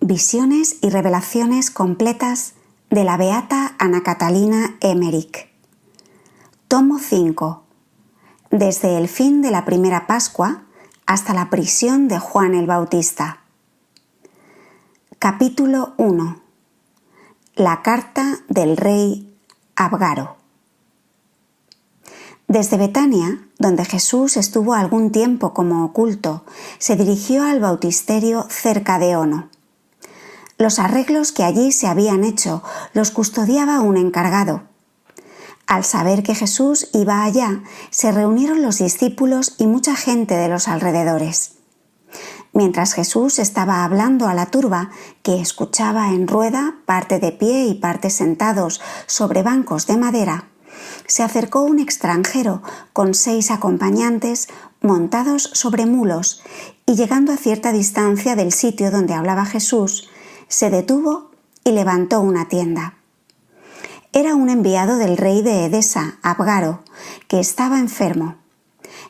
Visiones y revelaciones completas de la beata Ana Catalina Emmerich. Tomo 5. Desde el fin de la primera Pascua hasta la prisión de Juan el Bautista. Capítulo 1. La carta del rey Abgaro. Desde Betania, donde Jesús estuvo algún tiempo como oculto, se dirigió al bautisterio cerca de Ono. Los arreglos que allí se habían hecho los custodiaba un encargado. Al saber que Jesús iba allá, se reunieron los discípulos y mucha gente de los alrededores. Mientras Jesús estaba hablando a la turba, que escuchaba en rueda, parte de pie y parte sentados sobre bancos de madera, se acercó un extranjero con 6 acompañantes montados sobre mulos y llegando a cierta distancia del sitio donde hablaba Jesús, se detuvo y levantó una tienda. Era un enviado del rey de Edesa, Abgaro, que estaba enfermo.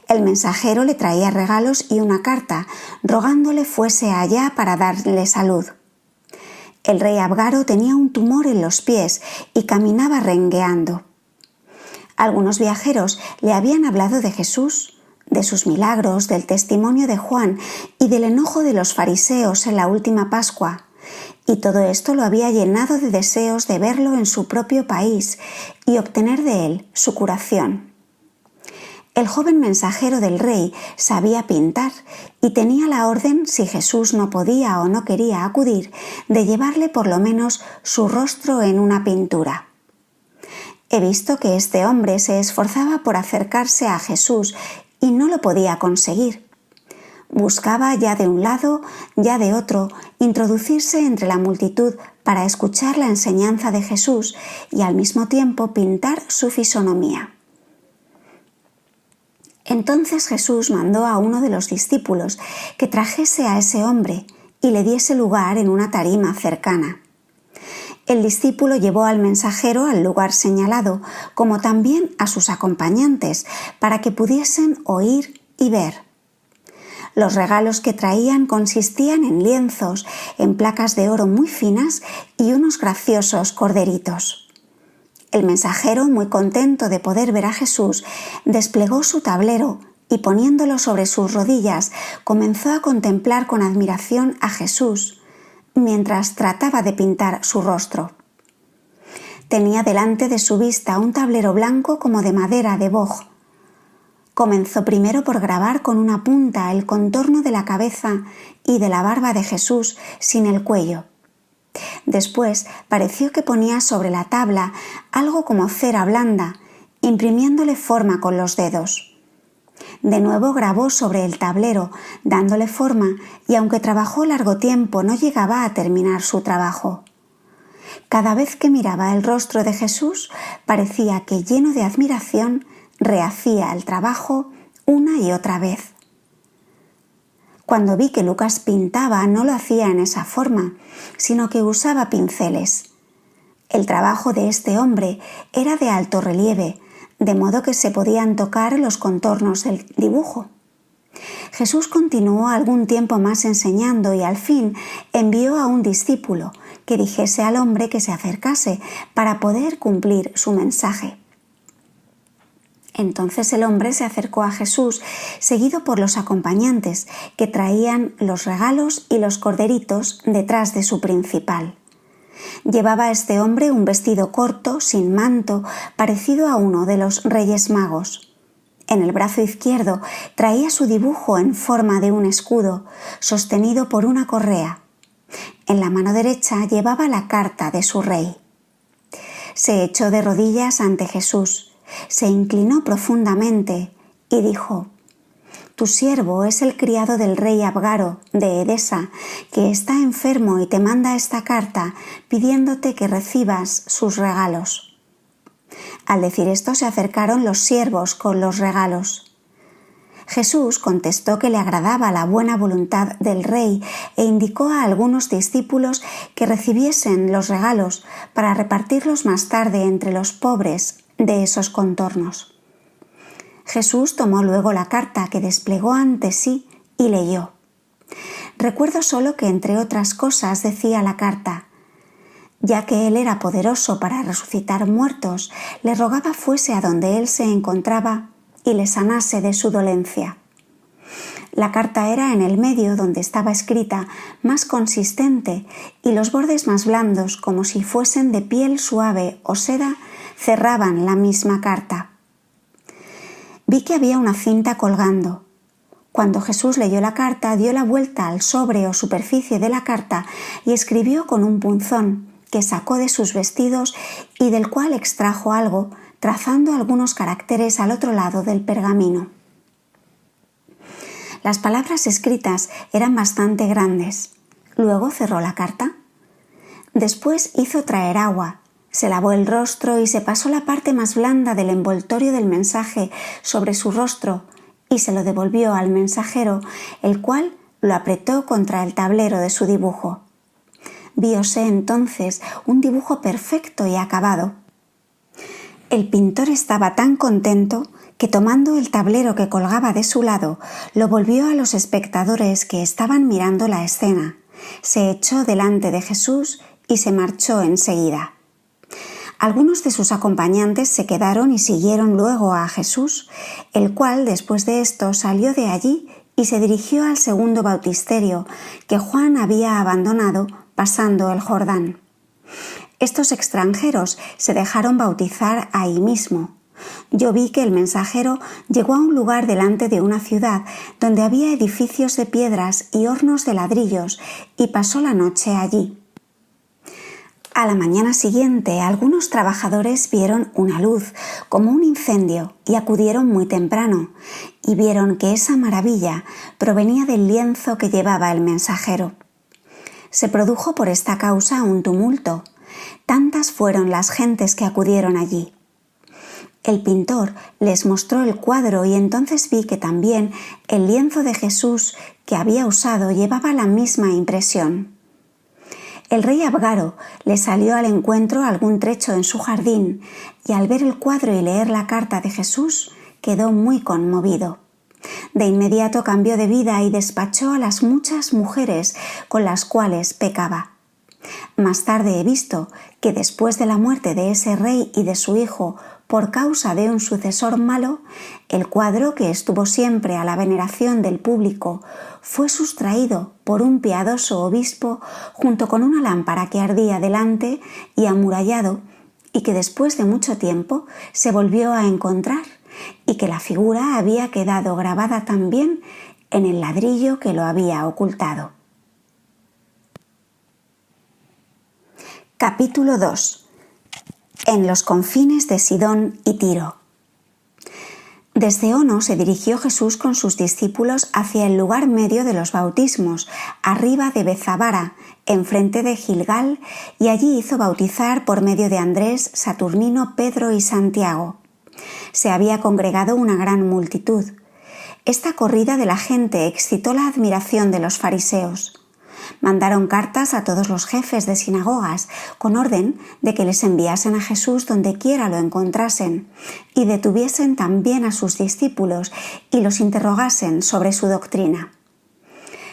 El mensajero le traía regalos y una carta, rogándole fuese allá para darle salud. El rey Abgaro tenía un tumor en los pies y caminaba rengueando. Algunos viajeros le habían hablado de Jesús, de sus milagros, del testimonio de Juan y del enojo de los fariseos en la última Pascua. Y todo esto lo había llenado de deseos de verlo en su propio país y obtener de él su curación. El joven mensajero del rey sabía pintar y tenía la orden, si Jesús no podía o no quería acudir, de llevarle por lo menos su rostro en una pintura. He visto que este hombre se esforzaba por acercarse a Jesús y no lo podía conseguir. Buscaba ya de un lado, ya de otro, introducirse entre la multitud para escuchar la enseñanza de Jesús y al mismo tiempo pintar su fisonomía. Entonces Jesús mandó a uno de los discípulos que trajese a ese hombre y le diese lugar en una tarima cercana. El discípulo llevó al mensajero al lugar señalado, como también a sus acompañantes, para que pudiesen oír y ver. Los regalos que traían consistían en lienzos, en placas de oro muy finas y unos graciosos corderitos. El mensajero, muy contento de poder ver a Jesús, desplegó su tablero y poniéndolo sobre sus rodillas, comenzó a contemplar con admiración a Jesús, mientras trataba de pintar su rostro. Tenía delante de su vista un tablero blanco como de madera de boj. Comenzó primero por grabar con una punta el contorno de la cabeza y de la barba de Jesús sin el cuello. Después pareció que ponía sobre la tabla algo como cera blanda, imprimiéndole forma con los dedos. De nuevo grabó sobre el tablero, dándole forma, y aunque trabajó largo tiempo, no llegaba a terminar su trabajo. Cada vez que miraba el rostro de Jesús, parecía que, lleno de admiración, rehacía el trabajo una y otra vez. Cuando vi que Lucas pintaba, no lo hacía en esa forma, sino que usaba pinceles. El trabajo de este hombre era de alto relieve, de modo que se podían tocar los contornos del dibujo. Jesús continuó algún tiempo más enseñando y al fin envió a un discípulo que dijese al hombre que se acercase para poder cumplir su mensaje. Entonces el hombre se acercó a Jesús, seguido por los acompañantes, que traían los regalos y los corderitos detrás de su principal. Llevaba este hombre un vestido corto, sin manto, parecido a uno de los Reyes Magos. En el brazo izquierdo traía su dibujo en forma de un escudo, sostenido por una correa. En la mano derecha llevaba la carta de su rey. Se echó de rodillas ante Jesús. Se inclinó profundamente y dijo: «Tu siervo es el criado del rey Abgaro de Edesa, que está enfermo y te manda esta carta pidiéndote que recibas sus regalos». Al decir esto se acercaron los siervos con los regalos. Jesús contestó que le agradaba la buena voluntad del rey e indicó a algunos discípulos que recibiesen los regalos para repartirlos más tarde entre los pobres de esos contornos. Jesús tomó luego la carta que desplegó ante sí y leyó: Recuerdo solo que, entre otras cosas, decía la carta: ya que él era poderoso para resucitar muertos, le rogaba fuese a donde él se encontraba y le sanase de su dolencia. La carta era en el medio, donde estaba escrita, más consistente, y los bordes más blandos, como si fuesen de piel suave o seda, cerraban la misma carta. Vi que había una cinta colgando. Cuando Jesús leyó la carta, dio la vuelta al sobre o superficie de la carta y escribió con un punzón que sacó de sus vestidos y del cual extrajo algo, trazando algunos caracteres al otro lado del pergamino. Las palabras escritas eran bastante grandes. Luego cerró la carta. Después hizo traer agua, se lavó el rostro y se pasó la parte más blanda del envoltorio del mensaje sobre su rostro y se lo devolvió al mensajero, el cual lo apretó contra el tablero de su dibujo. Víose entonces un dibujo perfecto y acabado. El pintor estaba tan contento que, tomando el tablero que colgaba de su lado, lo volvió a los espectadores que estaban mirando la escena, se echó delante de Jesús y se marchó enseguida. Algunos de sus acompañantes se quedaron y siguieron luego a Jesús, el cual después de esto salió de allí y se dirigió al segundo bautisterio que Juan había abandonado pasando el Jordán. Estos extranjeros se dejaron bautizar ahí mismo. Yo vi que el mensajero llegó a un lugar delante de una ciudad donde había edificios de piedras y hornos de ladrillos y pasó la noche allí. A la mañana siguiente, algunos trabajadores vieron una luz, como un incendio, y acudieron muy temprano, y vieron que esa maravilla provenía del lienzo que llevaba el mensajero. Se produjo por esta causa un tumulto. Tantas fueron las gentes que acudieron allí. El pintor les mostró el cuadro y entonces vi que también el lienzo de Jesús que había usado llevaba la misma impresión. El rey Abgaro le salió al encuentro algún trecho en su jardín y al ver el cuadro y leer la carta de Jesús quedó muy conmovido. De inmediato cambió de vida y despachó a las muchas mujeres con las cuales pecaba. Más tarde he visto que después de la muerte de ese rey y de su hijo por causa de un sucesor malo, el cuadro, que estuvo siempre a la veneración del público, fue sustraído por un piadoso obispo junto con una lámpara que ardía delante y amurallado, y que después de mucho tiempo se volvió a encontrar, y que la figura había quedado grabada también en el ladrillo que lo había ocultado. Capítulo 2. En los confines de Sidón y Tiro. Desde Ono se dirigió Jesús con sus discípulos hacia el lugar medio de los bautismos, arriba de Bezabara, enfrente de Gilgal, y allí hizo bautizar por medio de Andrés, Saturnino, Pedro y Santiago. Se había congregado una gran multitud. Esta corrida de la gente excitó la admiración de los fariseos. Mandaron cartas a todos los jefes de sinagogas con orden de que les enviasen a Jesús donde quiera lo encontrasen y detuviesen también a sus discípulos y los interrogasen sobre su doctrina.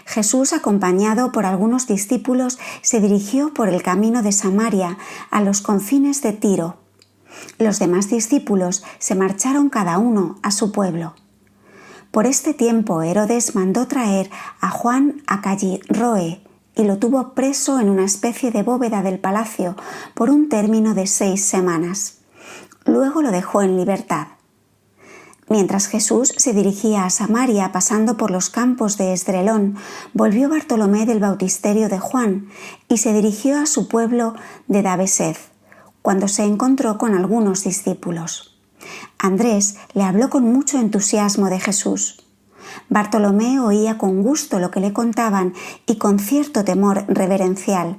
Jesús, acompañado por algunos discípulos, se dirigió por el camino de Samaria a los confines de Tiro. Los demás discípulos se marcharon cada uno a su pueblo. Por este tiempo Herodes mandó traer a Juan a Callirroe y lo tuvo preso en una especie de bóveda del palacio por un término de 6 semanas. Luego lo dejó en libertad. Mientras Jesús se dirigía a Samaria pasando por los campos de Esdrelón, volvió Bartolomé del bautisterio de Juan y se dirigió a su pueblo de Dabeseth, cuando se encontró con algunos discípulos. Andrés le habló con mucho entusiasmo de Jesús. Bartolomé oía con gusto lo que le contaban y con cierto temor reverencial.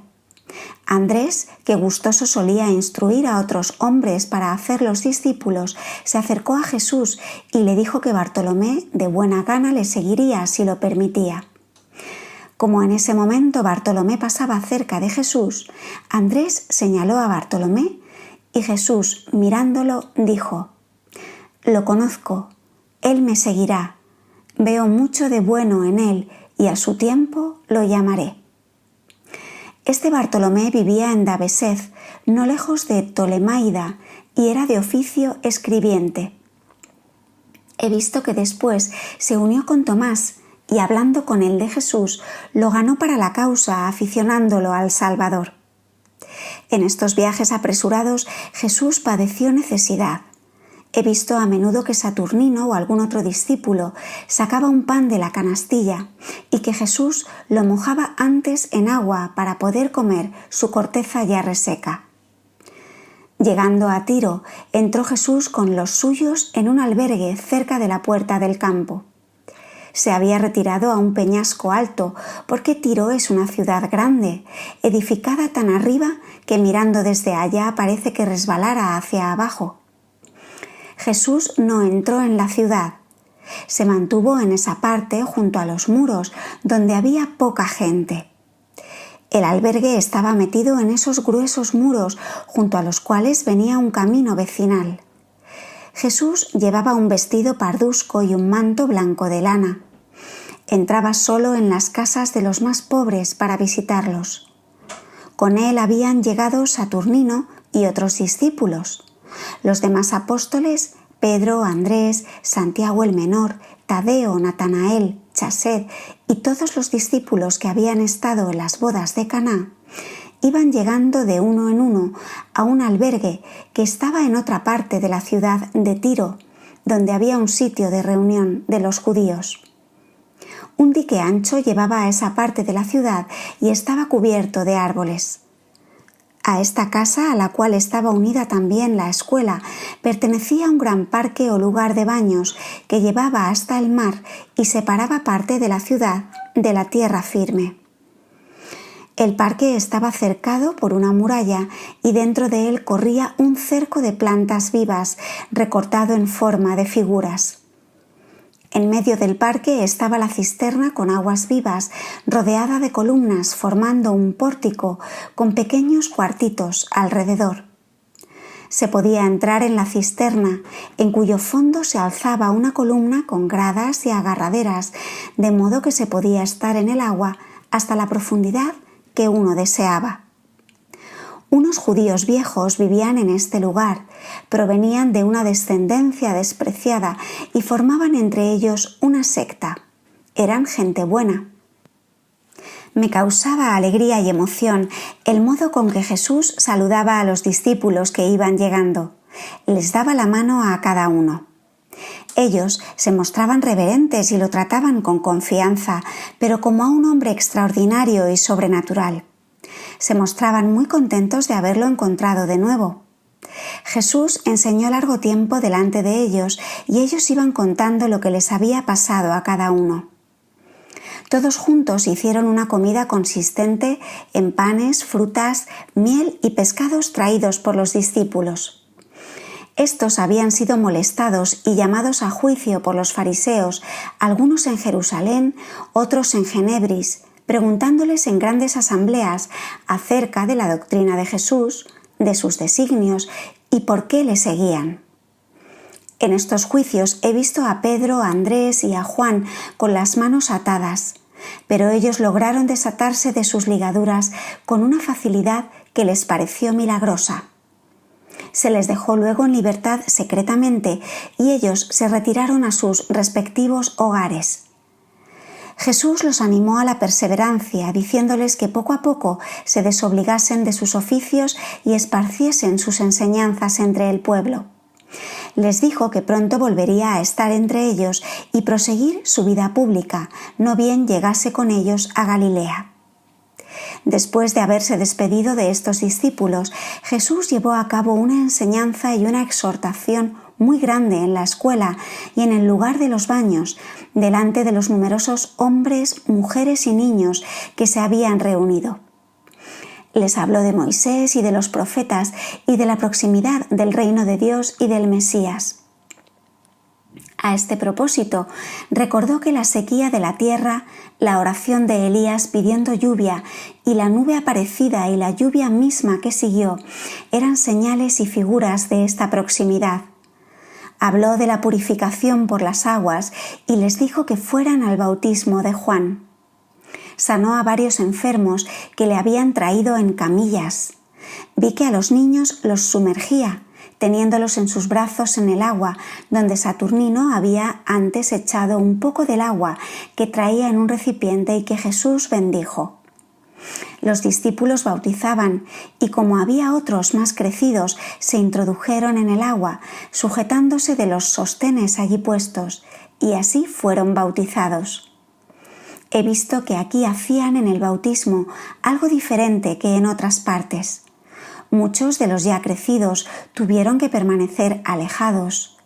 Andrés, que gustoso solía instruir a otros hombres para hacerlos discípulos, se acercó a Jesús y le dijo que Bartolomé de buena gana le seguiría si lo permitía. Como en ese momento Bartolomé pasaba cerca de Jesús, Andrés señaló a Bartolomé y Jesús, mirándolo, dijo: «Lo conozco, él me seguirá. Veo mucho de bueno en él y a su tiempo lo llamaré. Este Bartolomé vivía en Davesez, no lejos de Ptolemaida, y era de oficio escribiente. He visto que después se unió con Tomás y, hablando con él de Jesús, lo ganó para la causa, aficionándolo al Salvador. En estos viajes apresurados Jesús padeció necesidad. He visto a menudo que Saturnino o algún otro discípulo sacaba un pan de la canastilla y que Jesús lo mojaba antes en agua para poder comer su corteza ya reseca. Llegando a Tiro, entró Jesús con los suyos en un albergue cerca de la puerta del campo. Se había retirado a un peñasco alto, porque Tiro es una ciudad grande, edificada tan arriba que mirando desde allá parece que resbalara hacia abajo. Jesús no entró en la ciudad. Se mantuvo en esa parte junto a los muros, donde había poca gente. El albergue estaba metido en esos gruesos muros, junto a los cuales venía un camino vecinal. Jesús llevaba un vestido pardusco y un manto blanco de lana. Entraba solo en las casas de los más pobres para visitarlos. Con él habían llegado Saturnino y otros discípulos. Los demás apóstoles, Pedro, Andrés, Santiago el Menor, Tadeo, Natanael, Chased y todos los discípulos que habían estado en las bodas de Caná, iban llegando de uno en uno a un albergue que estaba en otra parte de la ciudad de Tiro, donde había un sitio de reunión de los judíos. Un dique ancho llevaba a esa parte de la ciudad y estaba cubierto de árboles. A esta casa, a la cual estaba unida también la escuela, pertenecía un gran parque o lugar de baños que llevaba hasta el mar y separaba parte de la ciudad de la tierra firme. El parque estaba cercado por una muralla y dentro de él corría un cerco de plantas vivas recortado en forma de figuras. En medio del parque estaba la cisterna con aguas vivas, rodeada de columnas formando un pórtico con pequeños cuartitos alrededor. Se podía entrar en la cisterna, en cuyo fondo se alzaba una columna con gradas y agarraderas, de modo que se podía estar en el agua hasta la profundidad que uno deseaba. Unos judíos viejos vivían en este lugar, provenían de una descendencia despreciada y formaban entre ellos una secta. Eran gente buena. Me causaba alegría y emoción el modo con que Jesús saludaba a los discípulos que iban llegando. Les daba la mano a cada uno. Ellos se mostraban reverentes y lo trataban con confianza, pero como a un hombre extraordinario y sobrenatural. Se mostraban muy contentos de haberlo encontrado de nuevo. Jesús enseñó largo tiempo delante de ellos y ellos iban contando lo que les había pasado a cada uno. Todos juntos hicieron una comida consistente en panes, frutas, miel y pescados traídos por los discípulos. Estos habían sido molestados y llamados a juicio por los fariseos, algunos en Jerusalén, otros en Genebris, preguntándoles en grandes asambleas acerca de la doctrina de Jesús, de sus designios y por qué le seguían. En estos juicios he visto a Pedro, a Andrés y a Juan con las manos atadas, pero ellos lograron desatarse de sus ligaduras con una facilidad que les pareció milagrosa. Se les dejó luego en libertad secretamente y ellos se retiraron a sus respectivos hogares. Jesús los animó a la perseverancia, diciéndoles que poco a poco se desobligasen de sus oficios y esparciesen sus enseñanzas entre el pueblo. Les dijo que pronto volvería a estar entre ellos y proseguir su vida pública, no bien llegase con ellos a Galilea. Después de haberse despedido de estos discípulos, Jesús llevó a cabo una enseñanza y una exhortación muy grande en la escuela y en el lugar de los baños, delante de los numerosos hombres, mujeres y niños que se habían reunido. Les habló de Moisés y de los profetas y de la proximidad del reino de Dios y del Mesías. A este propósito, recordó que la sequía de la tierra, la oración de Elías pidiendo lluvia y la nube aparecida y la lluvia misma que siguió eran señales y figuras de esta proximidad. Habló de la purificación por las aguas y les dijo que fueran al bautismo de Juan. Sanó a varios enfermos que le habían traído en camillas. Vi que a los niños los sumergía, teniéndolos en sus brazos en el agua, donde Saturnino había antes echado un poco del agua que traía en un recipiente y que Jesús bendijo. Los discípulos bautizaban y, como había otros más crecidos, se introdujeron en el agua, sujetándose de los sostenes allí puestos, y así fueron bautizados. He visto que aquí hacían en el bautismo algo diferente que en otras partes. Muchos de los ya crecidos tuvieron que permanecer alejados.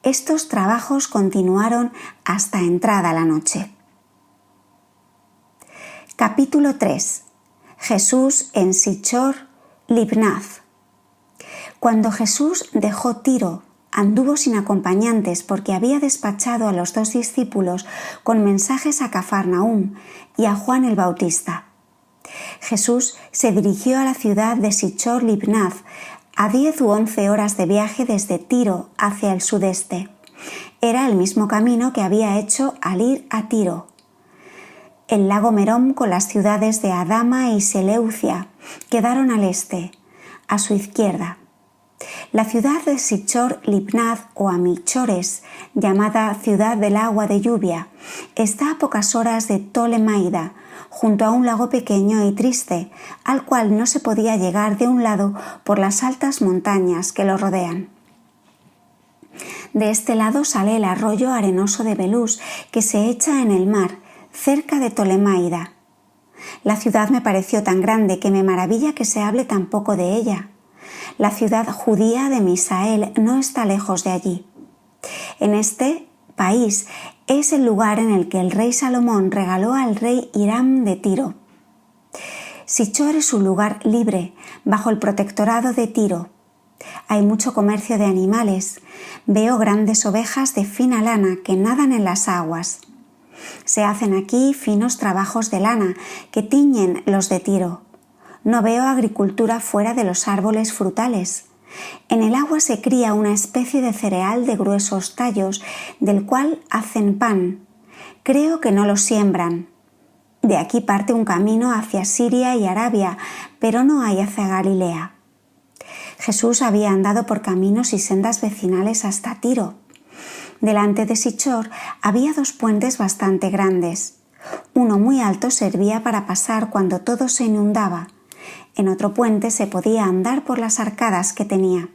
Estos trabajos continuaron hasta entrada la noche. Capítulo 3. Jesús en Sichor Libnath. Cuando Jesús dejó Tiro, anduvo sin acompañantes porque había despachado a los 2 discípulos con mensajes a Cafarnaúm y a Juan el Bautista. Jesús se dirigió a la ciudad de Sichor Libnath, a 10 u 11 horas de viaje desde Tiro hacia el sudeste. Era el mismo camino que había hecho al ir a Tiro. El lago Merom con las ciudades de Adama y Seleucia quedaron al este, a su izquierda. La ciudad de Sichor Libnath o Amichores, llamada Ciudad del Agua de Lluvia, está a pocas horas de Tolemaida, junto a un lago pequeño y triste, al cual no se podía llegar de un lado por las altas montañas que lo rodean. De este lado sale el arroyo arenoso de Belús, que se echa en el mar, cerca de Tolemaida. La ciudad me pareció tan grande que me maravilla que se hable tan poco de ella. La ciudad judía de Misael no está lejos de allí. En este país es el lugar en el que el rey Salomón regaló al rey Hiram de Tiro. Sichor es un lugar libre, bajo el protectorado de Tiro. Hay mucho comercio de animales. Veo grandes ovejas de fina lana que nadan en las aguas. Se hacen aquí finos trabajos de lana que tiñen los de Tiro. No veo agricultura fuera de los árboles frutales. En el agua se cría una especie de cereal de gruesos tallos, del cual hacen pan. Creo que no lo siembran. De aquí parte un camino hacia Siria y Arabia, pero no hay hacia Galilea. Jesús había andado por caminos y sendas vecinales hasta Tiro. Delante de Sichor había 2 puentes bastante grandes. Uno muy alto servía para pasar cuando todo se inundaba. En otro puente se podía andar por las arcadas que tenía.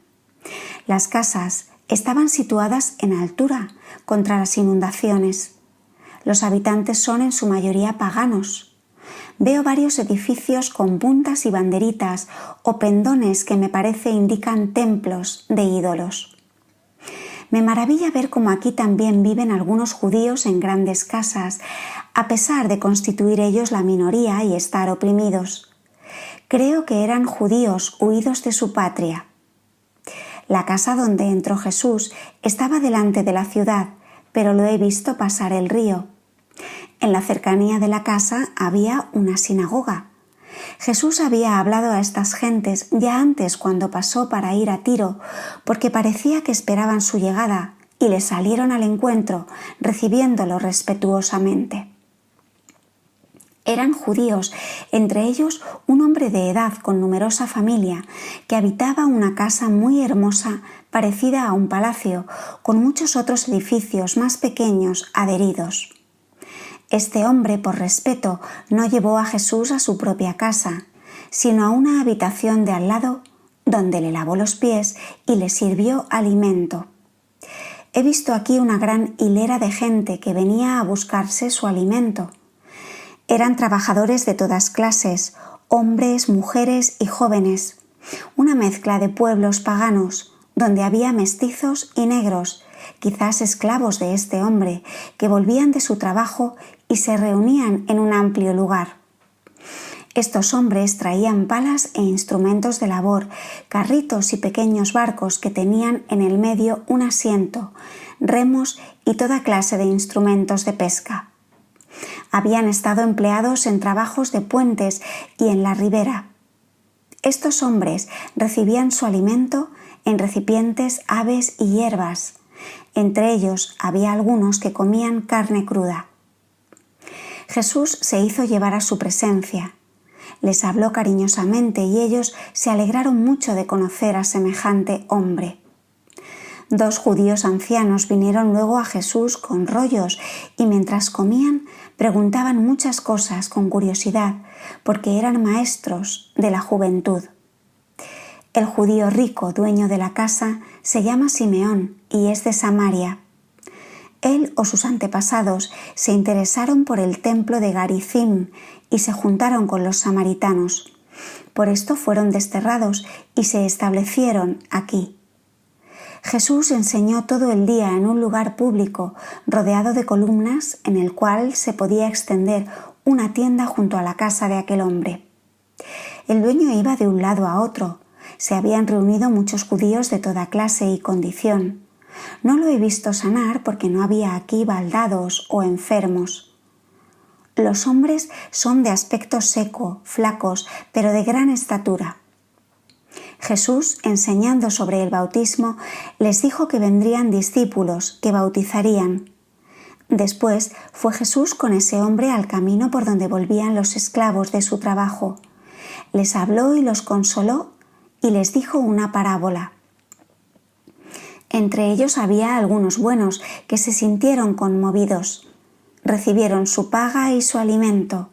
Las casas estaban situadas en altura contra las inundaciones. Los habitantes son en su mayoría paganos. Veo varios edificios con puntas y banderitas o pendones que me parece indican templos de ídolos. Me maravilla ver cómo aquí también viven algunos judíos en grandes casas, a pesar de constituir ellos la minoría y estar oprimidos. Creo que eran judíos huidos de su patria. La casa donde entró Jesús estaba delante de la ciudad, pero lo he visto pasar el río. En la cercanía de la casa había una sinagoga. Jesús había hablado a estas gentes ya antes cuando pasó para ir a Tiro, porque parecía que esperaban su llegada y le salieron al encuentro, recibiéndolo respetuosamente. Eran judíos, entre ellos un hombre de edad con numerosa familia, que habitaba una casa muy hermosa, parecida a un palacio, con muchos otros edificios más pequeños adheridos. Este hombre, por respeto, no llevó a Jesús a su propia casa, sino a una habitación de al lado, donde le lavó los pies y le sirvió alimento. He visto aquí una gran hilera de gente que venía a buscarse su alimento. Eran trabajadores de todas clases, hombres, mujeres y jóvenes, una mezcla de pueblos paganos, donde había mestizos y negros, quizás esclavos de este hombre, que volvían de su trabajo y se reunían en un amplio lugar. Estos hombres traían palas e instrumentos de labor, carritos y pequeños barcos que tenían en el medio un asiento, remos y toda clase de instrumentos de pesca. Habían estado empleados en trabajos de puentes y en la ribera. Estos hombres recibían su alimento en recipientes, aves y hierbas. Entre ellos había algunos que comían carne cruda. Jesús se hizo llevar a su presencia. Les habló cariñosamente y ellos se alegraron mucho de conocer a semejante hombre. 2 judíos ancianos vinieron luego a Jesús con rollos y mientras comían preguntaban muchas cosas con curiosidad porque eran maestros de la juventud. El judío rico, dueño de la casa, se llama Simeón y es de Samaria. Él o sus antepasados se interesaron por el templo de Garizim y se juntaron con los samaritanos. Por esto fueron desterrados y se establecieron aquí. Jesús enseñó todo el día en un lugar público, rodeado de columnas, en el cual se podía extender una tienda junto a la casa de aquel hombre. El dueño iba de un lado a otro. Se habían reunido muchos judíos de toda clase y condición. No lo he visto sanar porque no había aquí baldados o enfermos. Los hombres son de aspecto seco, flacos, pero de gran estatura. Jesús, enseñando sobre el bautismo, les dijo que vendrían discípulos que bautizarían. Después fue Jesús con ese hombre al camino por donde volvían los esclavos de su trabajo. Les habló y los consoló y les dijo una parábola. Entre ellos había algunos buenos que se sintieron conmovidos. Recibieron su paga y su alimento.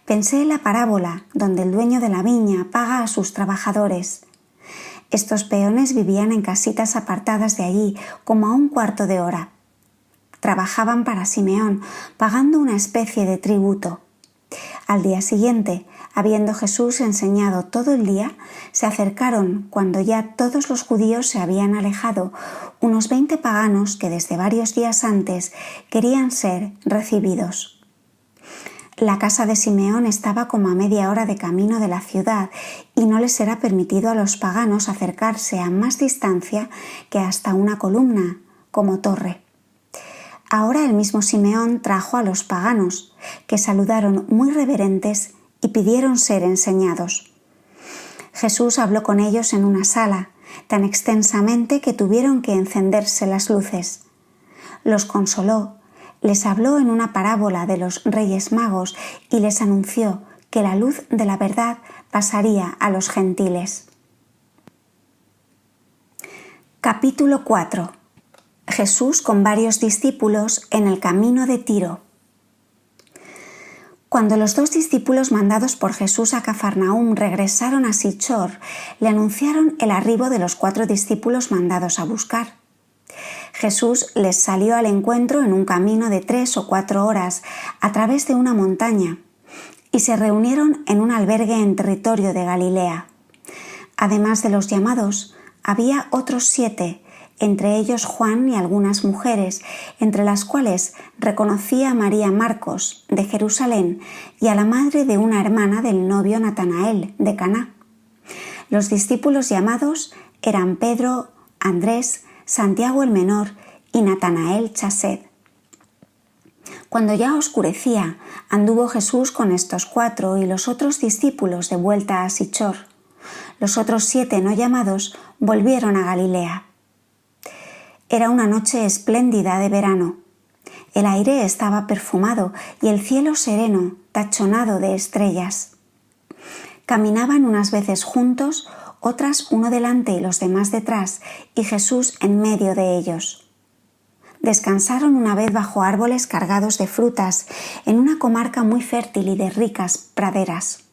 Pensé en la parábola donde el dueño de la viña paga a sus trabajadores. Estos peones vivían en casitas apartadas de allí, como a 1/4 de hora. Trabajaban para Simeón, pagando una especie de tributo. Al día siguiente, habiendo Jesús enseñado todo el día, se acercaron, cuando ya todos los judíos se habían alejado, unos 20 paganos que desde varios días antes querían ser recibidos. La casa de Simeón estaba como a media hora de camino de la ciudad y no les era permitido a los paganos acercarse a más distancia que hasta una columna, como torre. Ahora el mismo Simeón trajo a los paganos, que saludaron muy reverentes y pidieron ser enseñados. Jesús habló con ellos en una sala, tan extensamente que tuvieron que encenderse las luces. Los consoló, les habló en una parábola de los Reyes Magos y les anunció que la luz de la verdad pasaría a los gentiles. Capítulo 4. Jesús con varios discípulos en el camino de Tiro. Cuando los 2 discípulos mandados por Jesús a Cafarnaúm regresaron a Sichor, le anunciaron el arribo de los 4 discípulos mandados a buscar. Jesús les salió al encuentro en un camino de 3 o 4 horas a través de una montaña y se reunieron en un albergue en territorio de Galilea. Además de los llamados, había otros 7, entre ellos Juan y algunas mujeres, entre las cuales reconocía a María Marcos, de Jerusalén, y a la madre de una hermana del novio Natanael, de Caná. Los discípulos llamados eran Pedro, Andrés, Santiago el menor y Natanael Chased. Cuando ya oscurecía, anduvo Jesús con estos 4 y los otros discípulos de vuelta a Sichor. Los otros 7 no llamados volvieron a Galilea. Era una noche espléndida de verano. El aire estaba perfumado y el cielo sereno, tachonado de estrellas. Caminaban unas veces juntos, otras uno delante y los demás detrás, y Jesús en medio de ellos. Descansaron una vez bajo árboles cargados de frutas, en una comarca muy fértil y de ricas praderas.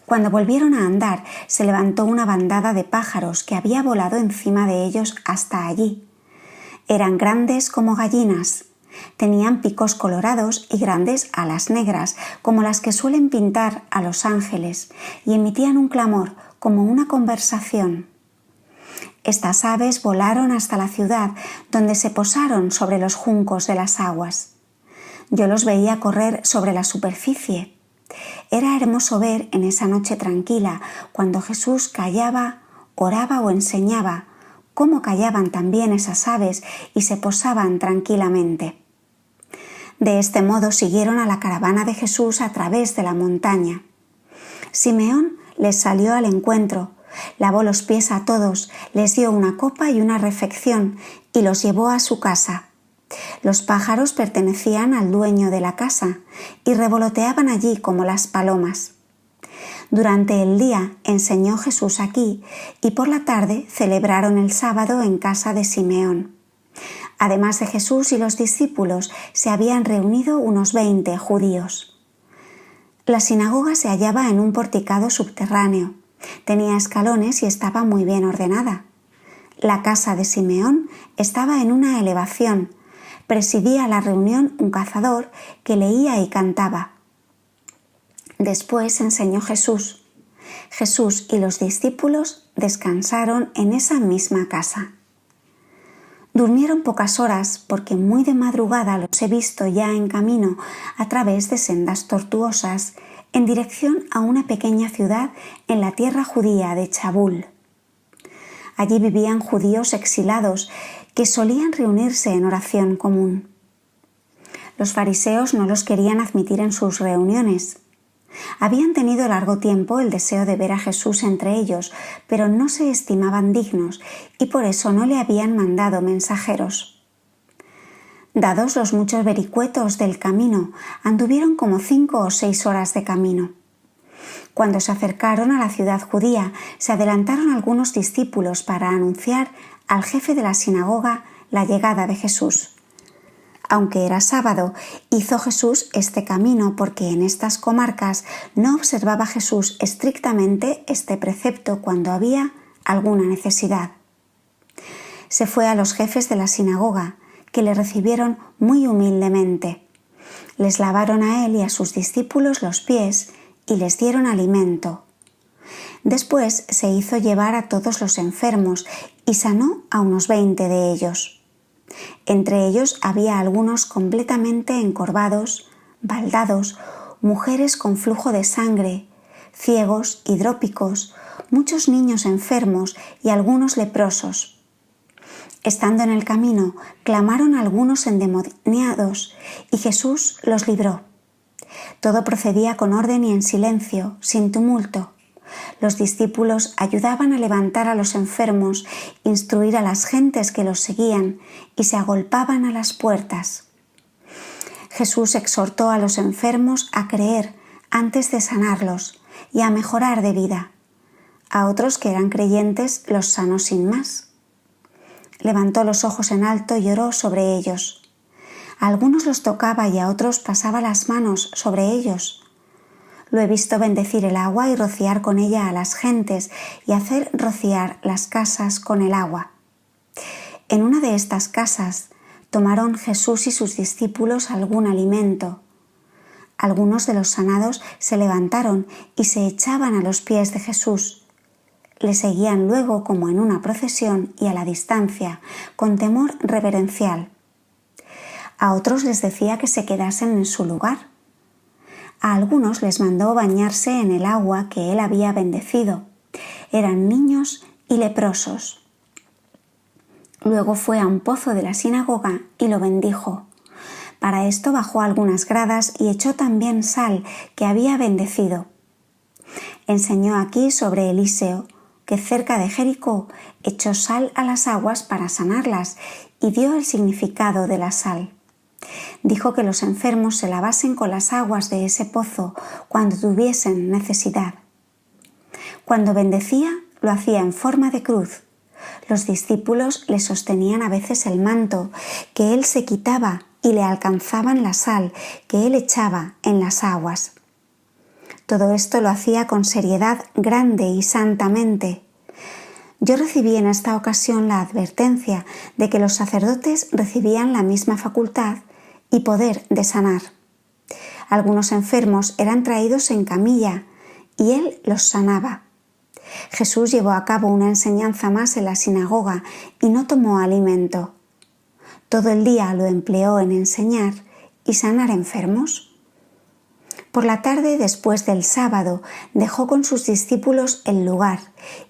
Cuando volvieron a andar, se levantó una bandada de pájaros que había volado encima de ellos hasta allí. Eran grandes como gallinas. Tenían picos colorados y grandes alas negras, como las que suelen pintar a los ángeles, y emitían un clamor como una conversación. Estas aves volaron hasta la ciudad, donde se posaron sobre los juncos de las aguas. Yo los veía correr sobre la superficie. Era hermoso ver en esa noche tranquila, cuando Jesús callaba, oraba o enseñaba, cómo callaban también esas aves y se posaban tranquilamente. De este modo siguieron a la caravana de Jesús a través de la montaña. Simeón les salió al encuentro, lavó los pies a todos, les dio una copa y una refección y los llevó a su casa. Los pájaros pertenecían al dueño de la casa y revoloteaban allí como las palomas. Durante el día enseñó Jesús aquí y por la tarde celebraron el sábado en casa de Simeón. Además de Jesús y los discípulos, se habían reunido unos 20 judíos. La sinagoga se hallaba en un porticado subterráneo. Tenía escalones y estaba muy bien ordenada. La casa de Simeón estaba en una elevación. Presidía la reunión un cazador que leía y cantaba. Después enseñó Jesús. Jesús y los discípulos descansaron en esa misma casa. Durmieron pocas horas porque muy de madrugada los he visto ya en camino a través de sendas tortuosas en dirección a una pequeña ciudad en la tierra judía de Chabul. Allí vivían judíos exilados que solían reunirse en oración común. Los fariseos no los querían admitir en sus reuniones. Habían tenido largo tiempo el deseo de ver a Jesús entre ellos, pero no se estimaban dignos y por eso no le habían mandado mensajeros. Dados los muchos vericuetos del camino, anduvieron como 5 o 6 horas de camino. Cuando se acercaron a la ciudad judía, se adelantaron algunos discípulos para anunciar al jefe de la sinagoga la llegada de Jesús. Aunque era sábado, hizo Jesús este camino porque en estas comarcas no observaba Jesús estrictamente este precepto cuando había alguna necesidad. Se fue a los jefes de la sinagoga, que le recibieron muy humildemente. Les lavaron a él y a sus discípulos los pies y les dieron alimento. Después se hizo llevar a todos los enfermos y sanó a unos 20 de ellos. Entre ellos había algunos completamente encorvados, baldados, mujeres con flujo de sangre, ciegos, hidrópicos, muchos niños enfermos y algunos leprosos. Estando en el camino, clamaron algunos endemoniados y Jesús los libró. Todo procedía con orden y en silencio, sin tumulto. Los discípulos ayudaban a levantar a los enfermos, instruir a las gentes que los seguían y se agolpaban a las puertas. Jesús exhortó a los enfermos a creer antes de sanarlos y a mejorar de vida. A otros que eran creyentes los sanó sin más. Levantó los ojos en alto y oró sobre ellos. A algunos los tocaba y a otros pasaba las manos sobre ellos. Lo he visto bendecir el agua y rociar con ella a las gentes y hacer rociar las casas con el agua. En una de estas casas tomaron Jesús y sus discípulos algún alimento. Algunos de los sanados se levantaron y se echaban a los pies de Jesús. Le seguían luego como en una procesión y a la distancia, con temor reverencial. A otros les decía que se quedasen en su lugar. A algunos les mandó bañarse en el agua que él había bendecido. Eran niños y leprosos. Luego fue a un pozo de la sinagoga y lo bendijo. Para esto bajó algunas gradas y echó también sal que había bendecido. Enseñó aquí sobre Eliseo, que cerca de Jericó echó sal a las aguas para sanarlas y dio el significado de la sal. Dijo que los enfermos se lavasen con las aguas de ese pozo cuando tuviesen necesidad. Cuando bendecía, lo hacía en forma de cruz. Los discípulos le sostenían a veces el manto, que él se quitaba y le alcanzaban la sal que él echaba en las aguas. Todo esto lo hacía con seriedad grande y santamente. Yo recibí en esta ocasión la advertencia de que los sacerdotes recibían la misma facultad y poder de sanar. Algunos enfermos eran traídos en camilla y él los sanaba. Jesús llevó a cabo una enseñanza más en la sinagoga y no tomó alimento. Todo el día lo empleó en enseñar y sanar enfermos. Por la tarde, después del sábado, dejó con sus discípulos el lugar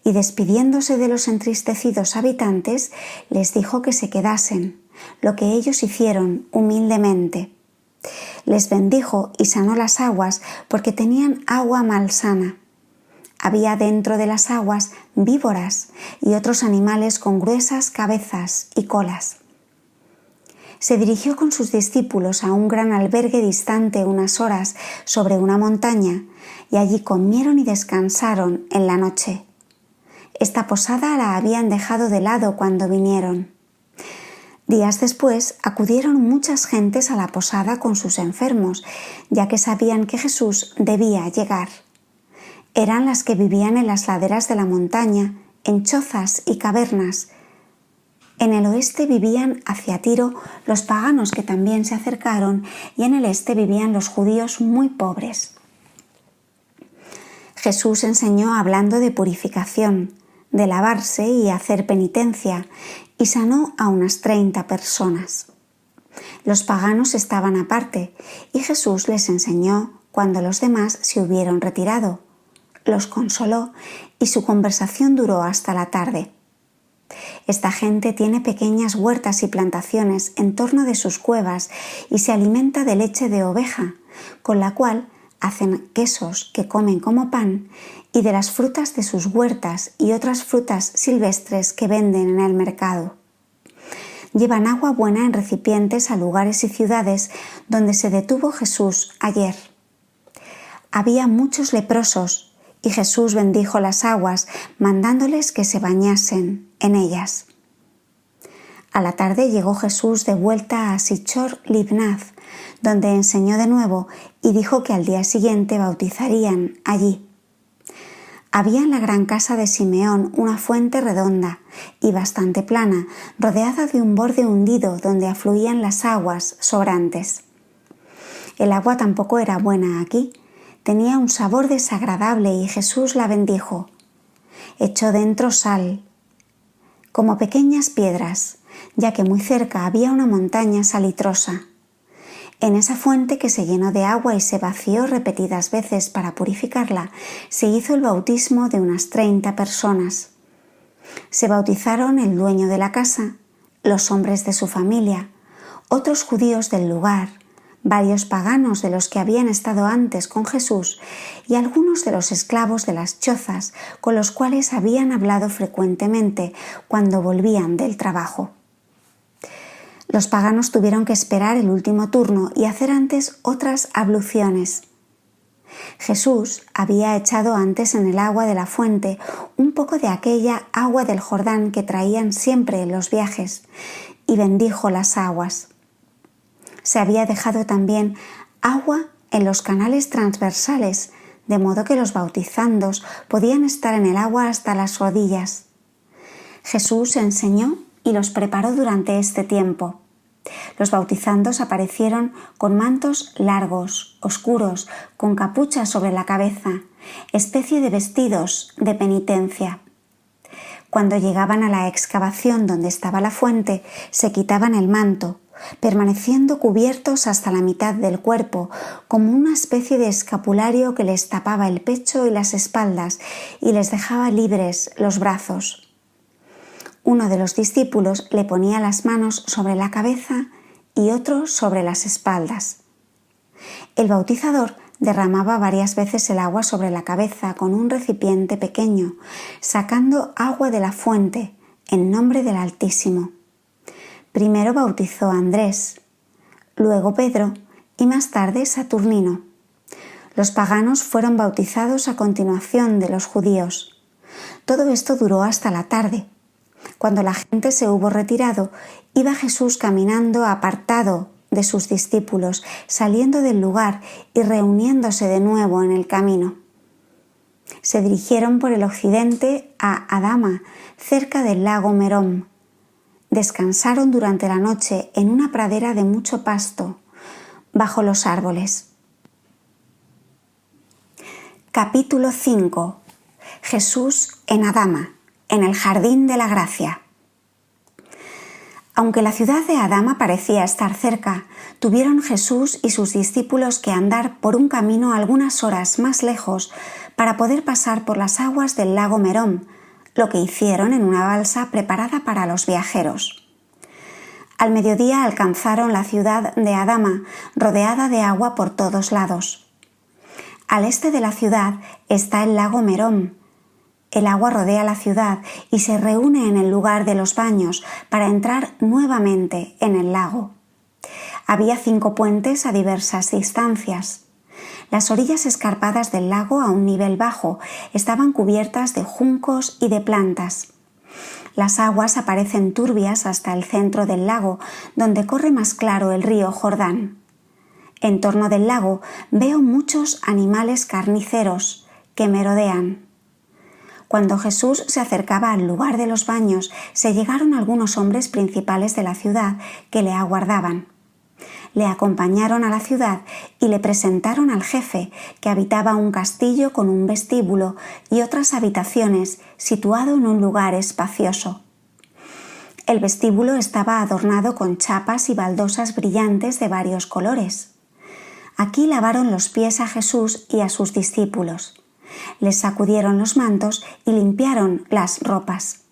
y, despidiéndose de los entristecidos habitantes, les dijo que se quedasen, lo que ellos hicieron humildemente. Les bendijo y sanó las aguas porque tenían agua malsana. Había dentro de las aguas víboras y otros animales con gruesas cabezas y colas. se dirigió con sus discípulos a un gran albergue distante unas horas sobre una montaña y allí comieron y descansaron en la noche. Esta posada la habían dejado de lado cuando vinieron. Días después acudieron muchas gentes a la posada con sus enfermos, ya que sabían que Jesús debía llegar. Eran las que vivían en las laderas de la montaña, en chozas y cavernas. En el oeste vivían hacia Tiro los paganos que también se acercaron y en el este vivían los judíos muy pobres. Jesús enseñó hablando de purificación, de lavarse y hacer penitencia, y sanó a unas 30 personas. Los paganos estaban aparte y Jesús les enseñó cuando los demás se hubieron retirado. Los consoló y su conversación duró hasta la tarde. Esta gente tiene pequeñas huertas y plantaciones en torno de sus cuevas y se alimenta de leche de oveja, con la cual hacen quesos que comen como pan, y de las frutas de sus huertas y otras frutas silvestres que venden en el mercado. Llevan agua buena en recipientes a lugares y ciudades donde se detuvo Jesús ayer. Había muchos leprosos y Jesús bendijo las aguas, mandándoles que se bañasen en ellas. A la tarde llegó Jesús de vuelta a Sichor Libnath, donde enseñó de nuevo y dijo que al día siguiente bautizarían allí. Había en la gran casa de Simeón una fuente redonda y bastante plana, rodeada de un borde hundido donde afluían las aguas sobrantes. El agua tampoco era buena aquí, tenía un sabor desagradable y Jesús la bendijo. Echó dentro sal, como pequeñas piedras, ya que muy cerca había una montaña salitrosa. En esa fuente que se llenó de agua y se vació repetidas veces para purificarla, se hizo el bautismo de unas 30 personas. Se bautizaron el dueño de la casa, los hombres de su familia, otros judíos del lugar, varios paganos de los que habían estado antes con Jesús y algunos de los esclavos de las chozas con los cuales habían hablado frecuentemente cuando volvían del trabajo. Los paganos tuvieron que esperar el último turno y hacer antes otras abluciones. Jesús había echado antes en el agua de la fuente un poco de aquella agua del Jordán que traían siempre en los viajes y bendijo las aguas. Se había dejado también agua en los canales transversales, de modo que los bautizandos podían estar en el agua hasta las rodillas. Jesús enseñó y los preparó durante este tiempo. Los bautizandos aparecieron con mantos largos, oscuros, con capuchas sobre la cabeza, especie de vestidos de penitencia. Cuando llegaban a la excavación donde estaba la fuente, se quitaban el manto, permaneciendo cubiertos hasta la mitad del cuerpo, como una especie de escapulario que les tapaba el pecho y las espaldas y les dejaba libres los brazos. Uno de los discípulos le ponía las manos sobre la cabeza y otro sobre las espaldas. El bautizador derramaba varias veces el agua sobre la cabeza con un recipiente pequeño, sacando agua de la fuente en nombre del Altísimo. Primero bautizó a Andrés, luego Pedro y más tarde Saturnino. Los paganos fueron bautizados a continuación de los judíos. Todo esto duró hasta la tarde. Cuando la gente se hubo retirado, iba Jesús caminando apartado de sus discípulos, saliendo del lugar y reuniéndose de nuevo en el camino. Se dirigieron por el occidente a Adama, cerca del lago Merom. Descansaron durante la noche en una pradera de mucho pasto, bajo los árboles. Capítulo 5. Jesús en Adama, en el Jardín de la Gracia. Aunque la ciudad de Adama parecía estar cerca, tuvieron Jesús y sus discípulos que andar por un camino algunas horas más lejos para poder pasar por las aguas del lago Merom, lo que hicieron en una balsa preparada para los viajeros. Al mediodía alcanzaron la ciudad de Adama, rodeada de agua por todos lados. Al este de la ciudad está el lago Merom. El agua rodea la ciudad y se reúne en el lugar de los baños para entrar nuevamente en el lago. Había 5 puentes a diversas distancias. Las orillas escarpadas del lago, a un nivel bajo, estaban cubiertas de juncos y de plantas. Las aguas aparecen turbias hasta el centro del lago, donde corre más claro el río Jordán. En torno del lago veo muchos animales carniceros que merodean. Cuando Jesús se acercaba al lugar de los baños, se llegaron algunos hombres principales de la ciudad que le aguardaban. Le acompañaron a la ciudad y le presentaron al jefe, que habitaba un castillo con un vestíbulo y otras habitaciones, situado en un lugar espacioso. El vestíbulo estaba adornado con chapas y baldosas brillantes de varios colores. Aquí lavaron los pies a Jesús y a sus discípulos. Les sacudieron los mantos y limpiaron las ropas.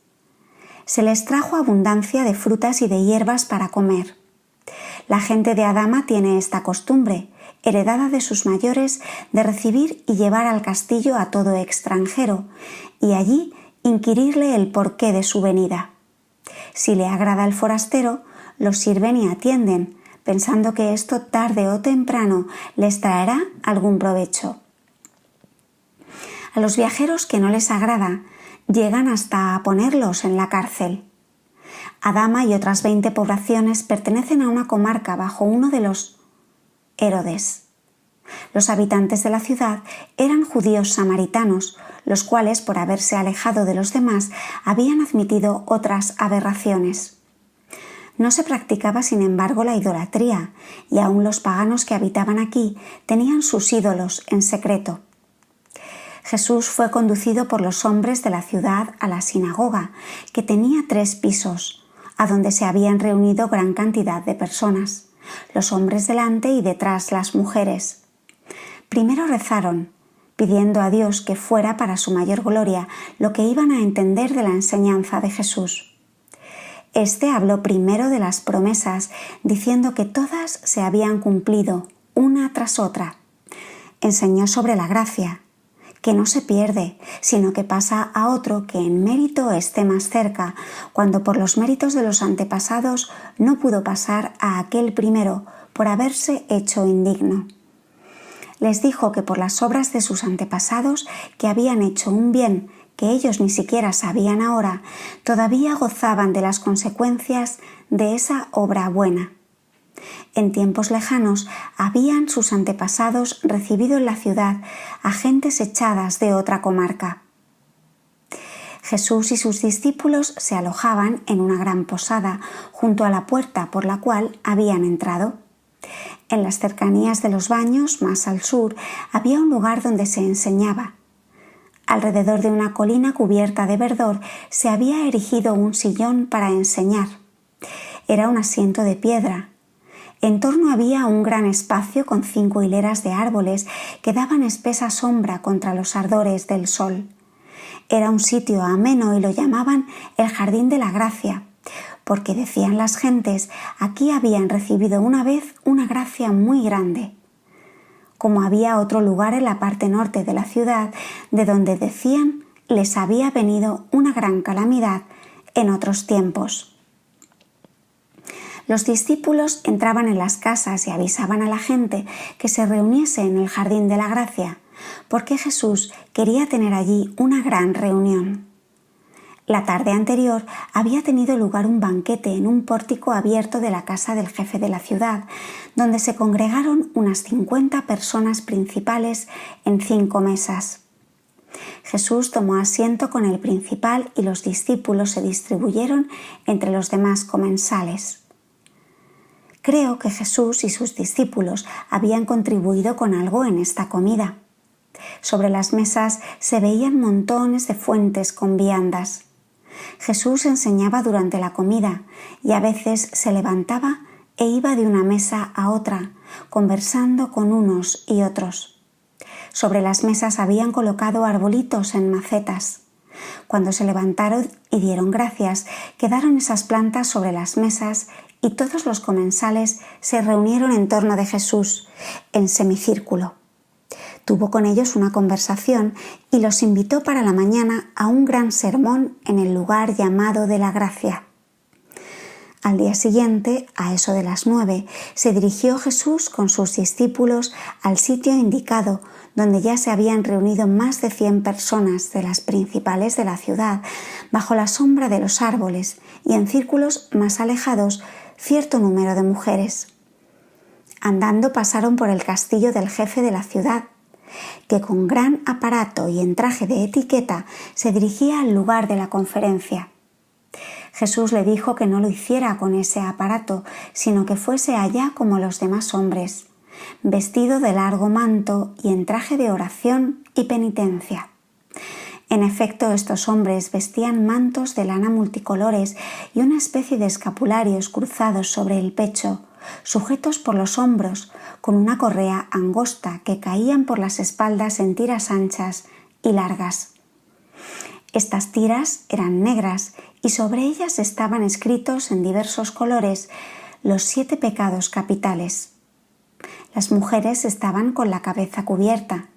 Se les trajo abundancia de frutas y de hierbas para comer. La gente de Adama tiene esta costumbre, heredada de sus mayores, de recibir y llevar al castillo a todo extranjero, y allí inquirirle el porqué de su venida. Si le agrada el forastero, lo sirven y atienden, pensando que esto tarde o temprano les traerá algún provecho. A los viajeros que no les agrada, llegan hasta a ponerlos en la cárcel. Adama y otras 20 poblaciones pertenecen a una comarca bajo uno de los Herodes. Los habitantes de la ciudad eran judíos samaritanos, los cuales, por haberse alejado de los demás, habían admitido otras aberraciones. No se practicaba, sin embargo, la idolatría, y aún los paganos que habitaban aquí tenían sus ídolos en secreto. Jesús fue conducido por los hombres de la ciudad a la sinagoga, que tenía 3 pisos, a donde se habían reunido gran cantidad de personas, los hombres delante y detrás las mujeres. Primero rezaron, pidiendo a Dios que fuera para su mayor gloria lo que iban a entender de la enseñanza de Jesús. Este habló primero de las promesas, diciendo que todas se habían cumplido, una tras otra. Enseñó sobre la gracia, que no se pierde, sino que pasa a otro que en mérito esté más cerca, cuando por los méritos de los antepasados no pudo pasar a aquel primero por haberse hecho indigno. Les dijo que por las obras de sus antepasados, que habían hecho un bien que ellos ni siquiera sabían ahora, todavía gozaban de las consecuencias de esa obra buena. En tiempos lejanos habían sus antepasados recibido en la ciudad a gentes echadas de otra comarca. Jesús y sus discípulos se alojaban en una gran posada junto a la puerta por la cual habían entrado. En las cercanías de los baños, más al sur, había un lugar donde se enseñaba. Alrededor de una colina cubierta de verdor se había erigido un sillón para enseñar. Era un asiento de piedra. En torno había un gran espacio con 5 hileras de árboles que daban espesa sombra contra los ardores del sol. Era un sitio ameno y lo llamaban el Jardín de la Gracia, porque decían las gentes, aquí habían recibido una vez una gracia muy grande. Como había otro lugar en la parte norte de la ciudad, de donde decían les había venido una gran calamidad en otros tiempos. Los discípulos entraban en las casas y avisaban a la gente que se reuniese en el Jardín de la Gracia, porque Jesús quería tener allí una gran reunión. La tarde anterior había tenido lugar un banquete en un pórtico abierto de la casa del jefe de la ciudad, donde se congregaron unas 50 personas principales en 5 mesas. Jesús tomó asiento con el principal y los discípulos se distribuyeron entre los demás comensales. Creo que Jesús y sus discípulos habían contribuido con algo en esta comida. Sobre las mesas se veían montones de fuentes con viandas. Jesús enseñaba durante la comida y a veces se levantaba e iba de una mesa a otra, conversando con unos y otros. Sobre las mesas habían colocado arbolitos en macetas. Cuando se levantaron y dieron gracias, quedaron esas plantas sobre las mesas y todos los comensales se reunieron en torno de Jesús, en semicírculo. Tuvo con ellos una conversación y los invitó para la mañana a un gran sermón en el lugar llamado de la Gracia. Al día siguiente, a eso de las 9, se dirigió Jesús con sus discípulos al sitio indicado, donde ya se habían reunido más de 100 personas de las principales de la ciudad, bajo la sombra de los árboles, y en círculos más alejados cierto número de mujeres. Andando pasaron por el castillo del jefe de la ciudad, que con gran aparato y en traje de etiqueta se dirigía al lugar de la conferencia. Jesús le dijo que no lo hiciera con ese aparato, sino que fuese allá como los demás hombres, vestido de largo manto y en traje de oración y penitencia. En efecto, estos hombres vestían mantos de lana multicolores y una especie de escapularios cruzados sobre el pecho, sujetos por los hombros, con una correa angosta que caían por las espaldas en tiras anchas y largas. Estas tiras eran negras y sobre ellas estaban escritos en diversos colores los 7 pecados capitales. Las mujeres estaban con la cabeza cubierta.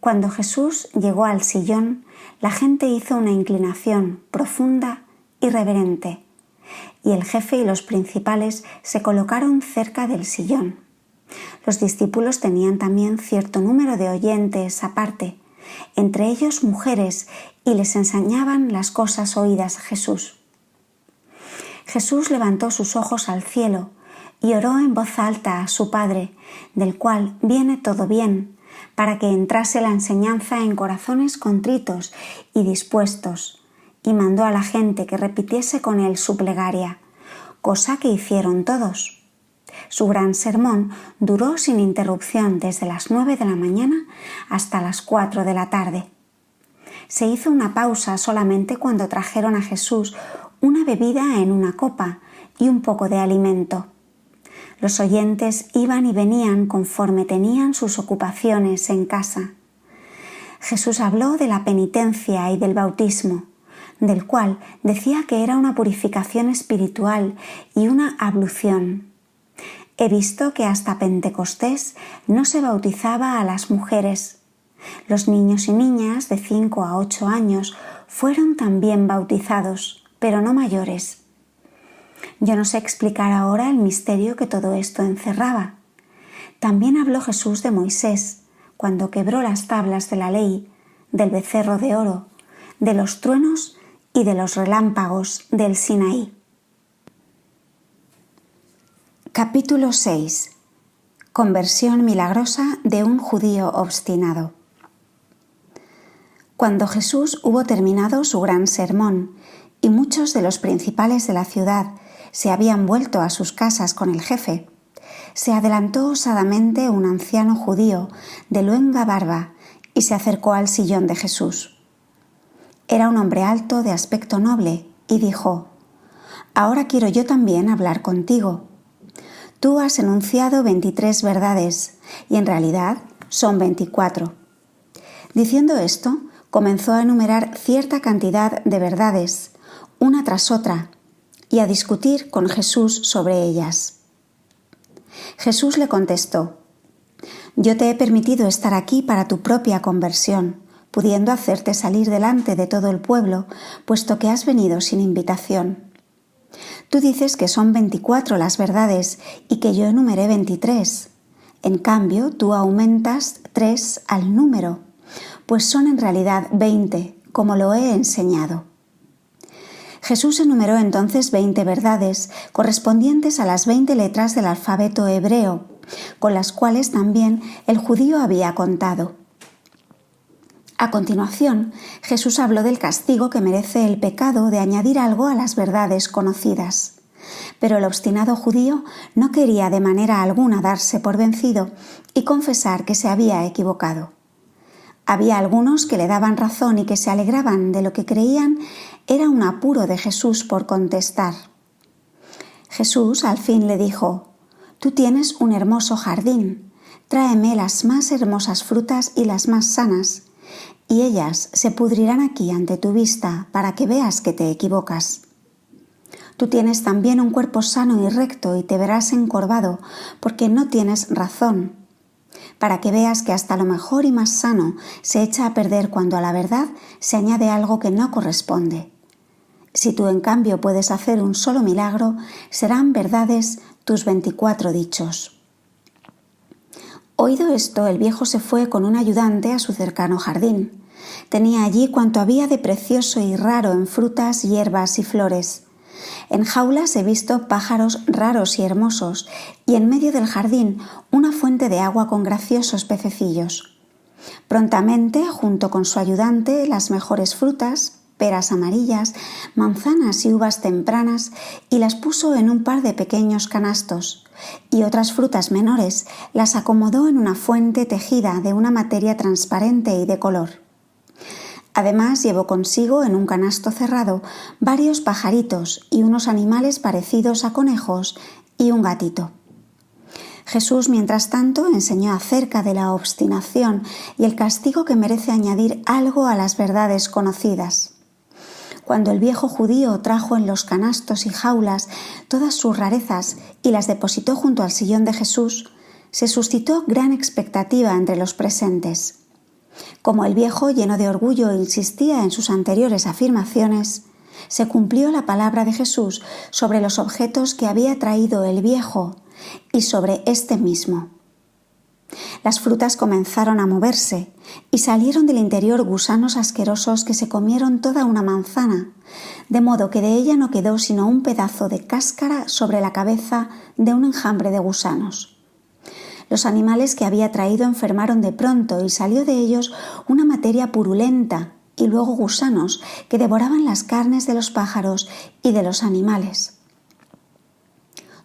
Cuando Jesús llegó al sillón, la gente hizo una inclinación profunda y reverente, y el jefe y los principales se colocaron cerca del sillón. Los discípulos tenían también cierto número de oyentes aparte, entre ellos mujeres, y les enseñaban las cosas oídas a Jesús. Jesús levantó sus ojos al cielo y oró en voz alta a su Padre, del cual viene todo bien, para que entrase la enseñanza en corazones contritos y dispuestos, y mandó a la gente que repitiese con él su plegaria, cosa que hicieron todos. Su gran sermón duró sin interrupción desde las 9 de la mañana hasta las 4 de la tarde. Se hizo una pausa solamente cuando trajeron a Jesús una bebida en una copa y un poco de alimento. Los oyentes iban y venían conforme tenían sus ocupaciones en casa. Jesús habló de la penitencia y del bautismo, del cual decía que era una purificación espiritual y una ablución. He visto que hasta Pentecostés no se bautizaba a las mujeres. Los niños y niñas de 5 a 8 años fueron también bautizados, pero no mayores. Yo no sé explicar ahora el misterio que todo esto encerraba. También habló Jesús de Moisés, cuando quebró las tablas de la ley, del becerro de oro, de los truenos y de los relámpagos del Sinaí. Capítulo 6. Conversión milagrosa de un judío obstinado. Cuando Jesús hubo terminado su gran sermón y muchos de los principales de la ciudad se habían vuelto a sus casas con el jefe, se adelantó osadamente un anciano judío de luenga barba y se acercó al sillón de Jesús. Era un hombre alto de aspecto noble y dijo: «Ahora quiero yo también hablar contigo. Tú has enunciado 23 verdades y en realidad son 24. Diciendo esto, comenzó a enumerar cierta cantidad de verdades, una tras otra, y a discutir con Jesús sobre ellas. Jesús le contestó: «Yo te he permitido estar aquí para tu propia conversión, pudiendo hacerte salir delante de todo el pueblo, puesto que has venido sin invitación. Tú dices que son 24 las verdades y que yo enumeré 23. En cambio, tú aumentas 3 al número, pues son en realidad 20, como lo he enseñado». Jesús enumeró entonces 20 verdades correspondientes a las 20 letras del alfabeto hebreo, con las cuales también el judío había contado. A continuación, Jesús habló del castigo que merece el pecado de añadir algo a las verdades conocidas. Pero el obstinado judío no quería de manera alguna darse por vencido y confesar que se había equivocado. Había algunos que le daban razón y que se alegraban de lo que creían era un apuro de Jesús por contestar. Jesús al fin le dijo: «Tú tienes un hermoso jardín, tráeme las más hermosas frutas y las más sanas, y ellas se pudrirán aquí ante tu vista para que veas que te equivocas. Tú tienes también un cuerpo sano y recto y te verás encorvado porque no tienes razón, para que veas que hasta lo mejor y más sano se echa a perder cuando a la verdad se añade algo que no corresponde. Si tú en cambio puedes hacer un solo milagro, serán verdades tus 24 dichos. Oído esto, el viejo se fue con un ayudante a su cercano jardín. Tenía allí cuanto había de precioso y raro en frutas, hierbas y flores. En jaulas he visto pájaros raros y hermosos, y en medio del jardín una fuente de agua con graciosos pececillos. Prontamente, junto con su ayudante, las mejores frutas, peras amarillas, manzanas y uvas tempranas, y las puso en un par de pequeños canastos, y otras frutas menores las acomodó en una fuente tejida de una materia transparente y de color. Además llevó consigo en un canasto cerrado varios pajaritos y unos animales parecidos a conejos y un gatito. Jesús, mientras tanto, enseñó acerca de la obstinación y el castigo que merece añadir algo a las verdades conocidas. Cuando el viejo judío trajo en los canastos y jaulas todas sus rarezas y las depositó junto al sillón de Jesús, se suscitó gran expectativa entre los presentes. Como el viejo, lleno de orgullo, insistía en sus anteriores afirmaciones, se cumplió la palabra de Jesús sobre los objetos que había traído el viejo y sobre este mismo. Las frutas comenzaron a moverse y salieron del interior gusanos asquerosos que se comieron toda una manzana, de modo que de ella no quedó sino un pedazo de cáscara sobre la cabeza de un enjambre de gusanos. Los animales que había traído enfermaron de pronto y salió de ellos una materia purulenta y luego gusanos que devoraban las carnes de los pájaros y de los animales.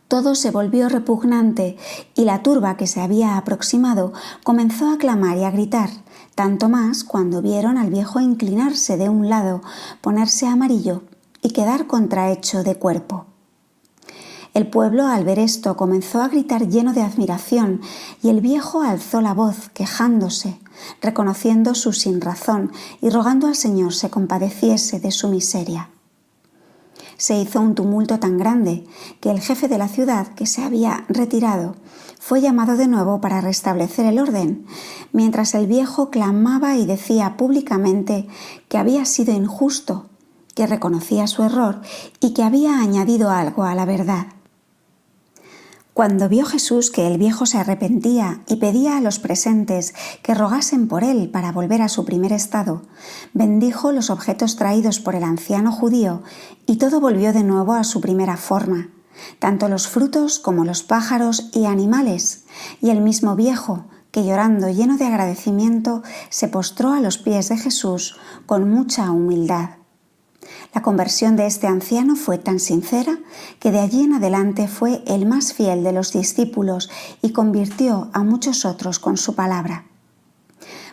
Todo se volvió repugnante y la turba que se había aproximado comenzó a clamar y a gritar, tanto más cuando vieron al viejo inclinarse de un lado, ponerse amarillo y quedar contrahecho de cuerpo. El pueblo, al ver esto, comenzó a gritar lleno de admiración y el viejo alzó la voz, quejándose, reconociendo su sinrazón y rogando al Señor se compadeciese de su miseria. Se hizo un tumulto tan grande que el jefe de la ciudad, que se había retirado, fue llamado de nuevo para restablecer el orden, mientras el viejo clamaba y decía públicamente que había sido injusto, que reconocía su error y que había añadido algo a la verdad. Cuando vio Jesús que el viejo se arrepentía y pedía a los presentes que rogasen por él para volver a su primer estado, bendijo los objetos traídos por el anciano judío y todo volvió de nuevo a su primera forma, tanto los frutos como los pájaros y animales, y el mismo viejo, que llorando lleno de agradecimiento se postró a los pies de Jesús con mucha humildad. La conversión de este anciano fue tan sincera que de allí en adelante fue el más fiel de los discípulos y convirtió a muchos otros con su palabra.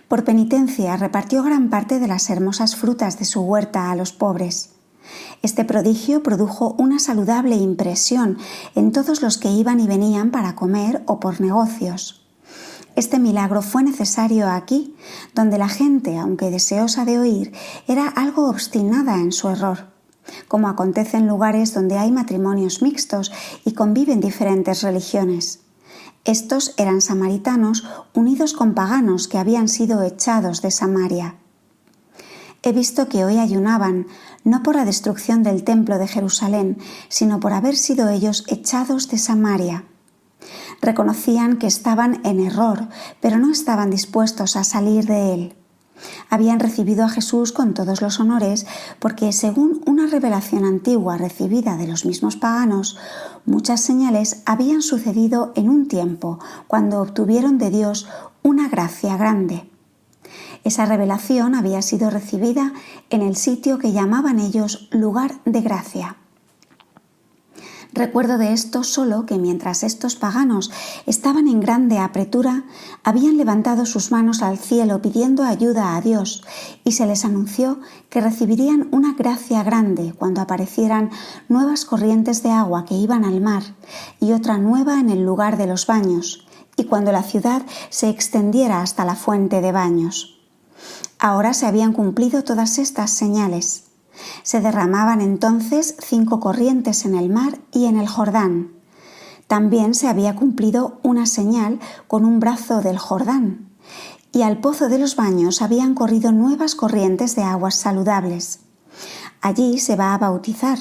Por penitencia repartió gran parte de las hermosas frutas de su huerta a los pobres. Este prodigio produjo una saludable impresión en todos los que iban y venían para comer o por negocios. Este milagro fue necesario aquí, donde la gente, aunque deseosa de oír, era algo obstinada en su error, como acontece en lugares donde hay matrimonios mixtos y conviven diferentes religiones. Estos eran samaritanos unidos con paganos que habían sido echados de Samaria. He visto que hoy ayunaban, no por la destrucción del templo de Jerusalén, sino por haber sido ellos echados de Samaria. Reconocían que estaban en error, pero no estaban dispuestos a salir de él. Habían recibido a Jesús con todos los honores porque, según una revelación antigua recibida de los mismos paganos, muchas señales habían sucedido en un tiempo cuando obtuvieron de Dios una gracia grande. Esa revelación había sido recibida en el sitio que llamaban ellos lugar de gracia. Recuerdo de esto solo que mientras estos paganos estaban en grande apretura, habían levantado sus manos al cielo pidiendo ayuda a Dios y se les anunció que recibirían una gracia grande cuando aparecieran nuevas corrientes de agua que iban al mar y otra nueva en el lugar de los baños y cuando la ciudad se extendiera hasta la fuente de baños. Ahora se habían cumplido todas estas señales. Se derramaban entonces 5 corrientes en el mar y en el Jordán. También se había cumplido una señal con un brazo del Jordán, y al pozo de los baños habían corrido nuevas corrientes de aguas saludables. Allí se va a bautizar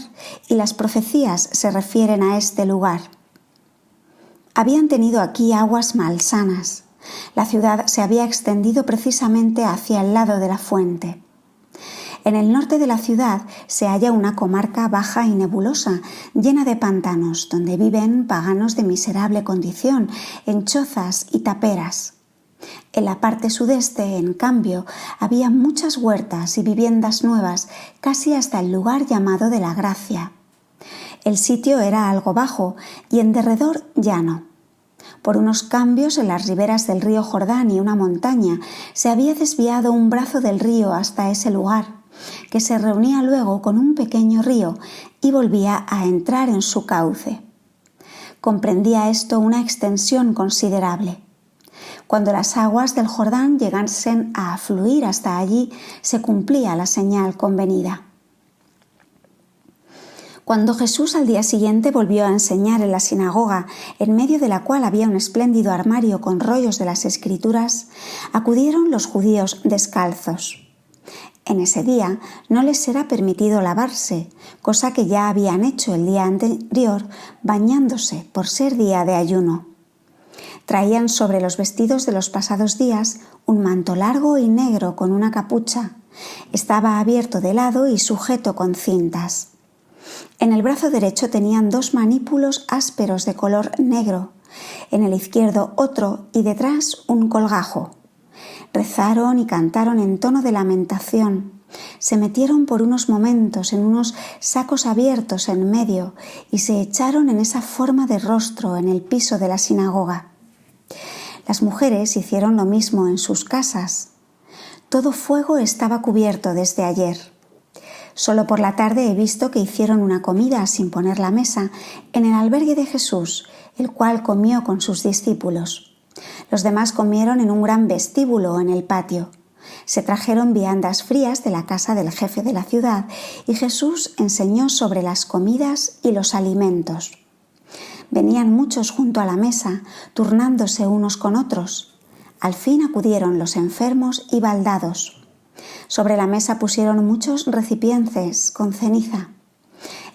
y las profecías se refieren a este lugar. Habían tenido aquí aguas malsanas. La ciudad se había extendido precisamente hacia el lado de la fuente. En el norte de la ciudad se halla una comarca baja y nebulosa, llena de pantanos, donde viven paganos de miserable condición, en chozas y taperas. En la parte sudeste, en cambio, había muchas huertas y viviendas nuevas, casi hasta el lugar llamado de la Gracia. El sitio era algo bajo y en derredor llano. Por unos cambios en las riberas del río Jordán y una montaña, se había desviado un brazo del río hasta ese lugar, que se reunía luego con un pequeño río y volvía a entrar en su cauce. Comprendía esto una extensión considerable. Cuando las aguas del Jordán llegasen a afluir hasta allí, se cumplía la señal convenida. Cuando Jesús al día siguiente volvió a enseñar en la sinagoga, en medio de la cual había un espléndido armario con rollos de las Escrituras, acudieron los judíos descalzos. En ese día no les era permitido lavarse, cosa que ya habían hecho el día anterior, bañándose por ser día de ayuno. Traían sobre los vestidos de los pasados días un manto largo y negro con una capucha. Estaba abierto de lado y sujeto con cintas. En el brazo derecho tenían 2 manípulos ásperos de color negro, en el izquierdo otro y detrás un colgajo. Rezaron y cantaron en tono de lamentación. Se metieron por unos momentos en unos sacos abiertos en medio y se echaron en esa forma de rostro en el piso de la sinagoga. Las mujeres hicieron lo mismo en sus casas. Todo fuego estaba cubierto desde ayer. Solo por la tarde he visto que hicieron una comida sin poner la mesa en el albergue de Jesús, el cual comió con sus discípulos. Los demás comieron en un gran vestíbulo en el patio. Se trajeron viandas frías de la casa del jefe de la ciudad y Jesús enseñó sobre las comidas y los alimentos. Venían muchos junto a la mesa, turnándose unos con otros. Al fin acudieron los enfermos y baldados. Sobre la mesa pusieron muchos recipientes con ceniza.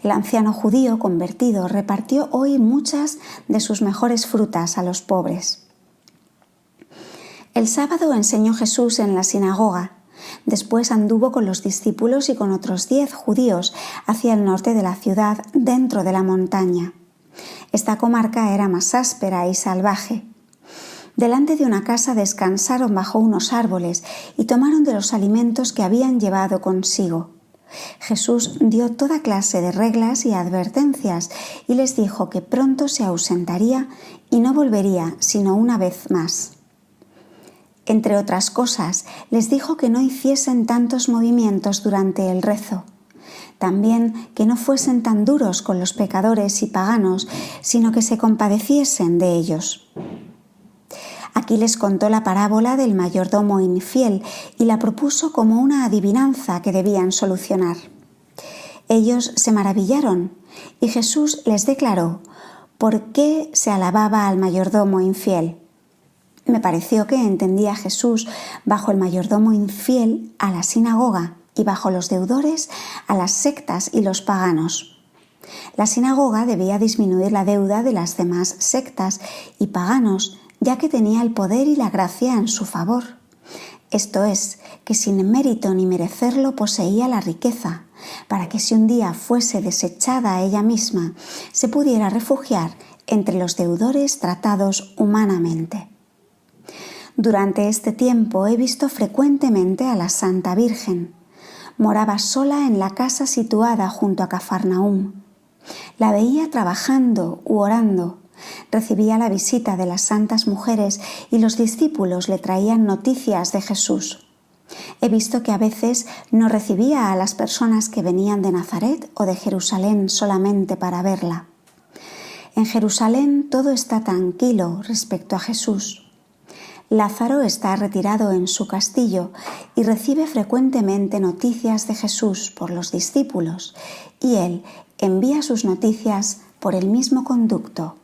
El anciano judío convertido repartió hoy muchas de sus mejores frutas a los pobres. El sábado enseñó Jesús en la sinagoga. Después anduvo con los discípulos y con otros 10 judíos hacia el norte de la ciudad, dentro de la montaña. Esta comarca era más áspera y salvaje. Delante de una casa descansaron bajo unos árboles y tomaron de los alimentos que habían llevado consigo. Jesús dio toda clase de reglas y advertencias y les dijo que pronto se ausentaría y no volvería sino una vez más. Entre otras cosas, les dijo que no hiciesen tantos movimientos durante el rezo. También que no fuesen tan duros con los pecadores y paganos, sino que se compadeciesen de ellos. Aquí les contó la parábola del mayordomo infiel y la propuso como una adivinanza que debían solucionar. Ellos se maravillaron y Jesús les declaró por qué se alababa al mayordomo infiel. Me pareció que entendía Jesús bajo el mayordomo infiel a la sinagoga y bajo los deudores a las sectas y los paganos. La sinagoga debía disminuir la deuda de las demás sectas y paganos, ya que tenía el poder y la gracia en su favor. Esto es, que sin mérito ni merecerlo poseía la riqueza, para que si un día fuese desechada ella misma, se pudiera refugiar entre los deudores tratados humanamente. Durante este tiempo he visto frecuentemente a la Santa Virgen. Moraba sola en la casa situada junto a Cafarnaúm. La veía trabajando u orando. Recibía la visita de las santas mujeres y los discípulos le traían noticias de Jesús. He visto que a veces no recibía a las personas que venían de Nazaret o de Jerusalén solamente para verla. En Jerusalén todo está tranquilo respecto a Jesús. Lázaro está retirado en su castillo y recibe frecuentemente noticias de Jesús por los discípulos, y él envía sus noticias por el mismo conducto.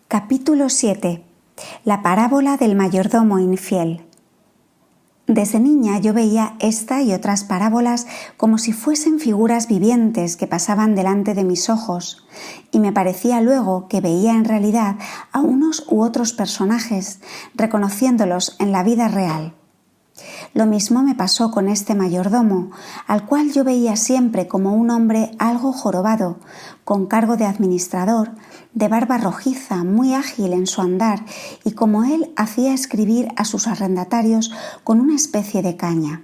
Capítulo 7. La parábola del mayordomo infiel. Desde niña yo veía esta y otras parábolas como si fuesen figuras vivientes que pasaban delante de mis ojos, y me parecía luego que veía en realidad a unos u otros personajes, reconociéndolos en la vida real. Lo mismo me pasó con este mayordomo, al cual yo veía siempre como un hombre algo jorobado, con cargo de administrador, de barba rojiza, muy ágil en su andar, y como él hacía escribir a sus arrendatarios con una especie de caña.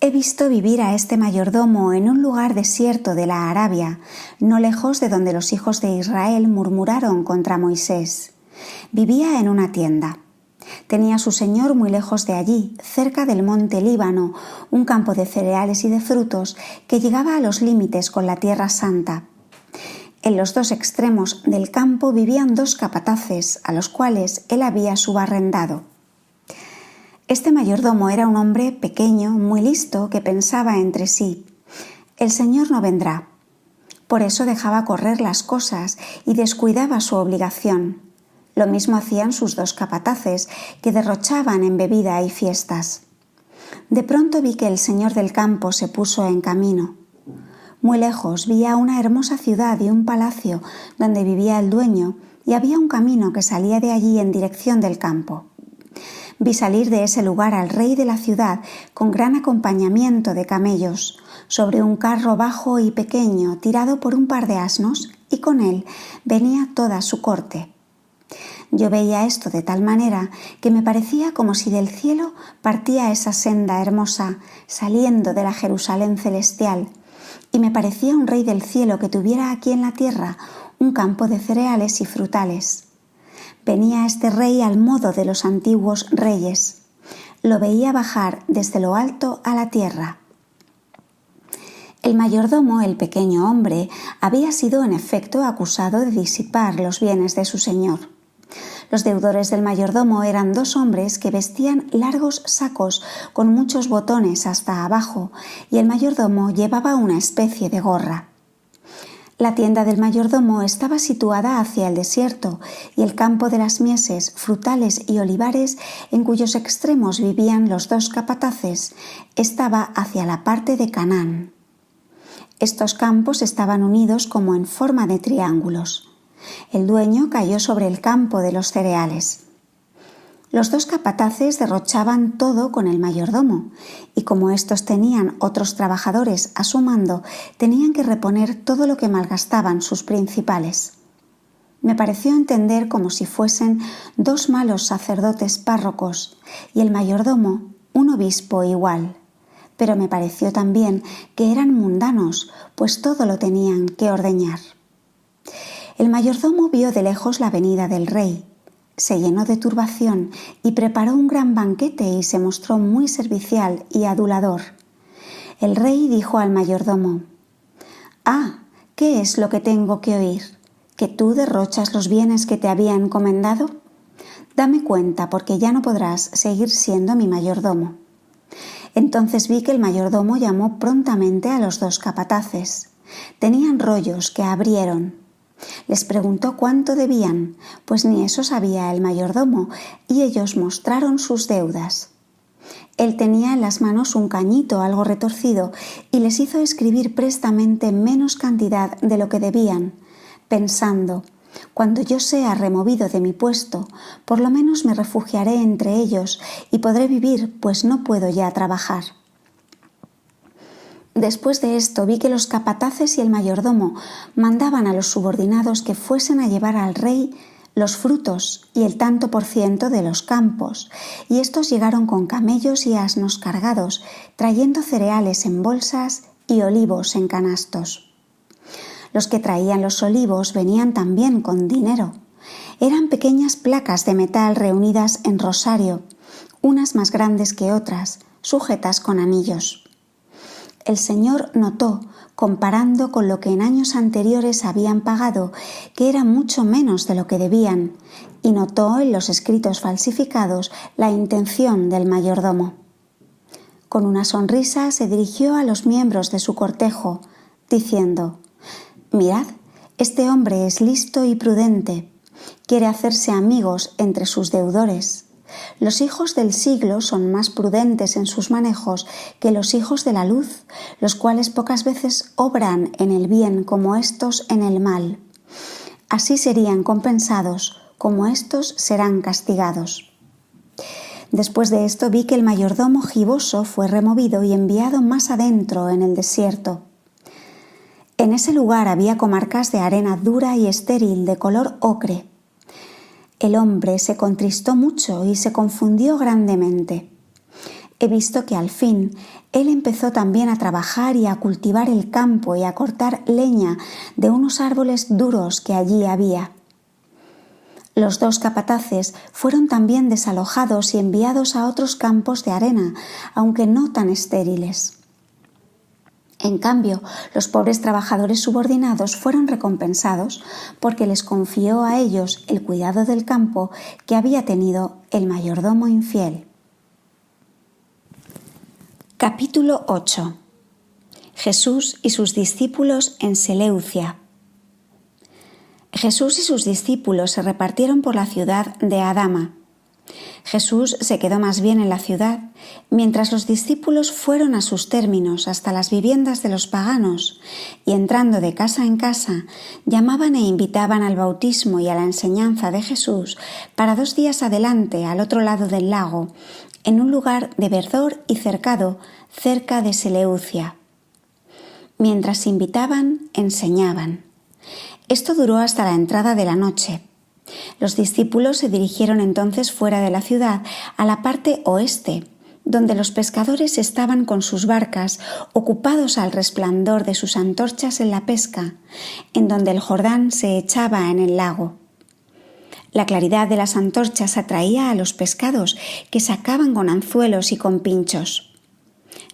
He visto vivir a este mayordomo en un lugar desierto de la Arabia, no lejos de donde los hijos de Israel murmuraron contra Moisés. Vivía en una tienda. Tenía a su señor muy lejos de allí, cerca del monte Líbano, un campo de cereales y de frutos que llegaba a los límites con la Tierra Santa. En los dos extremos del campo vivían dos capataces, a los cuales él había subarrendado. Este mayordomo era un hombre pequeño, muy listo, que pensaba entre sí: el señor no vendrá. Por eso dejaba correr las cosas y descuidaba su obligación. Lo mismo hacían sus dos capataces, que derrochaban en bebida y fiestas. De pronto vi que el señor del campo se puso en camino. Muy lejos vi a una hermosa ciudad y un palacio donde vivía el dueño, y había un camino que salía de allí en dirección del campo. Vi salir de ese lugar al rey de la ciudad con gran acompañamiento de camellos, sobre un carro bajo y pequeño tirado por un par de asnos, y con él venía toda su corte. Yo veía esto de tal manera que me parecía como si del cielo partía esa senda hermosa, saliendo de la Jerusalén celestial, y me parecía un rey del cielo que tuviera aquí en la tierra un campo de cereales y frutales. Venía este rey al modo de los antiguos reyes. Lo veía bajar desde lo alto a la tierra. El mayordomo, el pequeño hombre, había sido en efecto acusado de disipar los bienes de su señor. Los deudores del mayordomo eran dos hombres que vestían largos sacos con muchos botones hasta abajo, y el mayordomo llevaba una especie de gorra. La tienda del mayordomo estaba situada hacia el desierto, y el campo de las mieses, frutales y olivares, en cuyos extremos vivían los dos capataces, estaba hacia la parte de Canaán. Estos campos estaban unidos como en forma de triángulos. El dueño cayó sobre el campo de los cereales. Los dos capataces derrochaban todo con el mayordomo, y como estos tenían otros trabajadores a su mando, tenían que reponer todo lo que malgastaban sus principales. Me pareció entender como si fuesen dos malos sacerdotes párrocos, y el mayordomo un obispo igual. Pero me pareció también que eran mundanos, pues todo lo tenían que ordeñar. El mayordomo vio de lejos la venida del rey, se llenó de turbación y preparó un gran banquete y se mostró muy servicial y adulador. El rey dijo al mayordomo: «Ah, ¿qué es lo que tengo que oír? ¿Que tú derrochas los bienes que te había encomendado? Dame cuenta, porque ya no podrás seguir siendo mi mayordomo». Entonces vi que el mayordomo llamó prontamente a los dos capataces. Tenían rollos que abrieron. Les preguntó cuánto debían, pues ni eso sabía el mayordomo, y ellos mostraron sus deudas. Él tenía en las manos un cañito algo retorcido y les hizo escribir prestamente menos cantidad de lo que debían, pensando: cuando yo sea removido de mi puesto, por lo menos me refugiaré entre ellos y podré vivir, pues no puedo ya trabajar. Después de esto vi que los capataces y el mayordomo mandaban a los subordinados que fuesen a llevar al rey los frutos y el tanto por ciento de los campos, y estos llegaron con camellos y asnos cargados, trayendo cereales en bolsas y olivos en canastos. Los que traían los olivos venían también con dinero. Eran pequeñas placas de metal reunidas en rosario, unas más grandes que otras, sujetas con anillos. El Señor notó, comparando con lo que en años anteriores habían pagado, que era mucho menos de lo que debían, y notó en los escritos falsificados la intención del mayordomo. Con una sonrisa se dirigió a los miembros de su cortejo, diciendo: «Mirad, este hombre es listo y prudente. Quiere hacerse amigos entre sus deudores. Los hijos del siglo son más prudentes en sus manejos que los hijos de la luz, los cuales pocas veces obran en el bien como éstos en el mal. Así serían compensados, como éstos serán castigados. Después de esto vi que el mayordomo giboso fue removido y enviado más adentro en el desierto. En ese lugar había comarcas de arena dura y estéril de color ocre. El hombre se contristó mucho y se confundió grandemente. He visto que al fin él empezó también a trabajar y a cultivar el campo y a cortar leña de unos árboles duros que allí había. Los 2 capataces fueron también desalojados y enviados a otros campos de arena, aunque no tan estériles. En cambio, los pobres trabajadores subordinados fueron recompensados porque les confió a ellos el cuidado del campo que había tenido el mayordomo infiel. Capítulo 8. Jesús y sus discípulos en Seleucia. Jesús y sus discípulos se repartieron por la ciudad de Adama. Jesús se quedó más bien en la ciudad, mientras los discípulos fueron a sus términos hasta las viviendas de los paganos y, entrando de casa en casa, llamaban e invitaban al bautismo y a la enseñanza de Jesús para 2 días adelante, al otro lado del lago, en un lugar de verdor y cercado, cerca de Seleucia. Mientras invitaban, enseñaban. Esto duró hasta la entrada de la noche. Los discípulos se dirigieron entonces fuera de la ciudad, a la parte oeste, donde los pescadores estaban con sus barcas, ocupados al resplandor de sus antorchas en la pesca, en donde el Jordán se echaba en el lago. La claridad de las antorchas atraía a los pescados, que sacaban con anzuelos y con pinchos.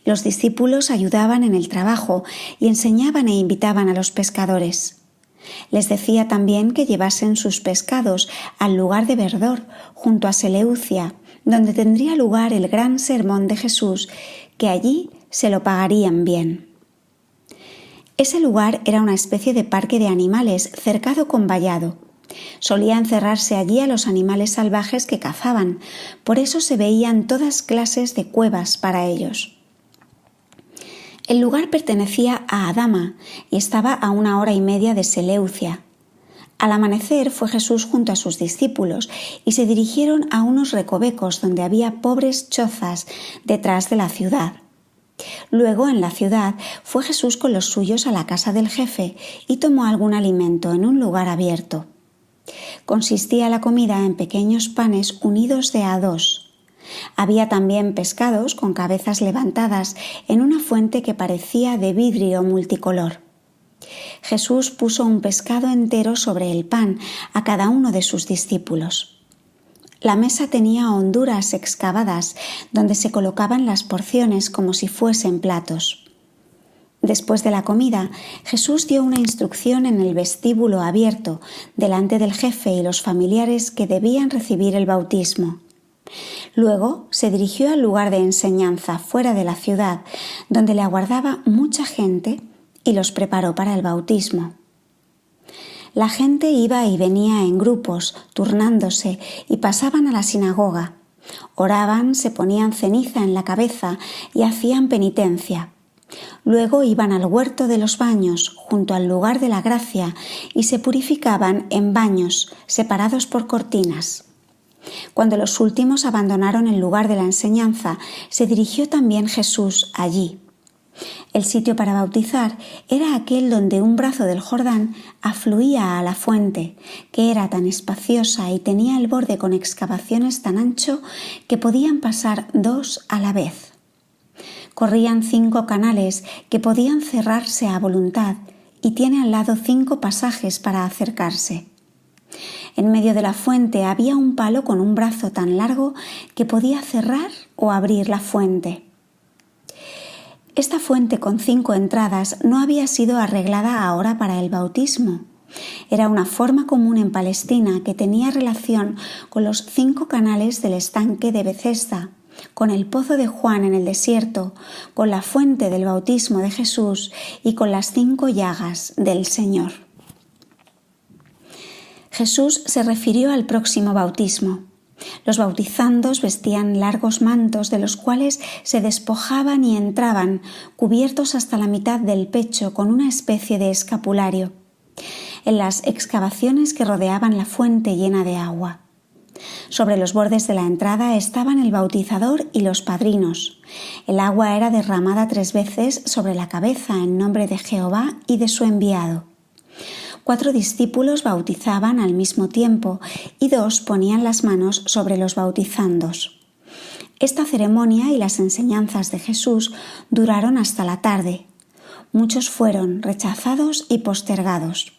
Los discípulos ayudaban en el trabajo y enseñaban e invitaban a los pescadores. Les decía también que llevasen sus pescados al lugar de verdor, junto a Seleucia, donde tendría lugar el gran sermón de Jesús, que allí se lo pagarían bien. Ese lugar era una especie de parque de animales cercado con vallado. Solía encerrarse allí a los animales salvajes que cazaban, por eso se veían todas clases de cuevas para ellos. El lugar pertenecía a Adama y estaba a 1 hora y media de Seleucia. Al amanecer fue Jesús junto a sus discípulos y se dirigieron a unos recovecos donde había pobres chozas detrás de la ciudad. Luego, en la ciudad, fue Jesús con los suyos a la casa del jefe y tomó algún alimento en un lugar abierto. Consistía la comida en pequeños panes unidos de a 2. Había también pescados con cabezas levantadas en una fuente que parecía de vidrio multicolor. Jesús puso un pescado entero sobre el pan a cada uno de sus discípulos. La mesa tenía honduras excavadas donde se colocaban las porciones como si fuesen platos. Después de la comida, Jesús dio una instrucción en el vestíbulo abierto delante del jefe y los familiares que debían recibir el bautismo. Luego se dirigió al lugar de enseñanza fuera de la ciudad, donde le aguardaba mucha gente, y los preparó para el bautismo. La gente iba y venía en grupos, turnándose, y pasaban a la sinagoga. Oraban, se ponían ceniza en la cabeza y hacían penitencia. Luego iban al huerto de los baños, junto al lugar de la gracia, y se purificaban en baños, separados por cortinas. Cuando los últimos abandonaron el lugar de la enseñanza, se dirigió también Jesús allí. El sitio para bautizar era aquel donde un brazo del Jordán afluía a la fuente, que era tan espaciosa y tenía el borde con excavaciones tan ancho que podían pasar 2 a la vez. Corrían 5 canales que podían cerrarse a voluntad y tiene al lado 5 pasajes para acercarse. En medio de la fuente había un palo con un brazo tan largo que podía cerrar o abrir la fuente. Esta fuente con 5 entradas no había sido arreglada ahora para el bautismo. Era una forma común en Palestina que tenía relación con los 5 canales del estanque de Bethesda, con el pozo de Juan en el desierto, con la fuente del bautismo de Jesús y con las 5 llagas del Señor. Jesús se refirió al próximo bautismo. Los bautizandos vestían largos mantos de los cuales se despojaban y entraban, cubiertos hasta la mitad del pecho con una especie de escapulario, en las excavaciones que rodeaban la fuente llena de agua. Sobre los bordes de la entrada estaban el bautizador y los padrinos. El agua era derramada 3 veces sobre la cabeza en nombre de Jehová y de su enviado. 4 discípulos bautizaban al mismo tiempo y 2 ponían las manos sobre los bautizandos. Esta ceremonia y las enseñanzas de Jesús duraron hasta la tarde. Muchos fueron rechazados y postergados.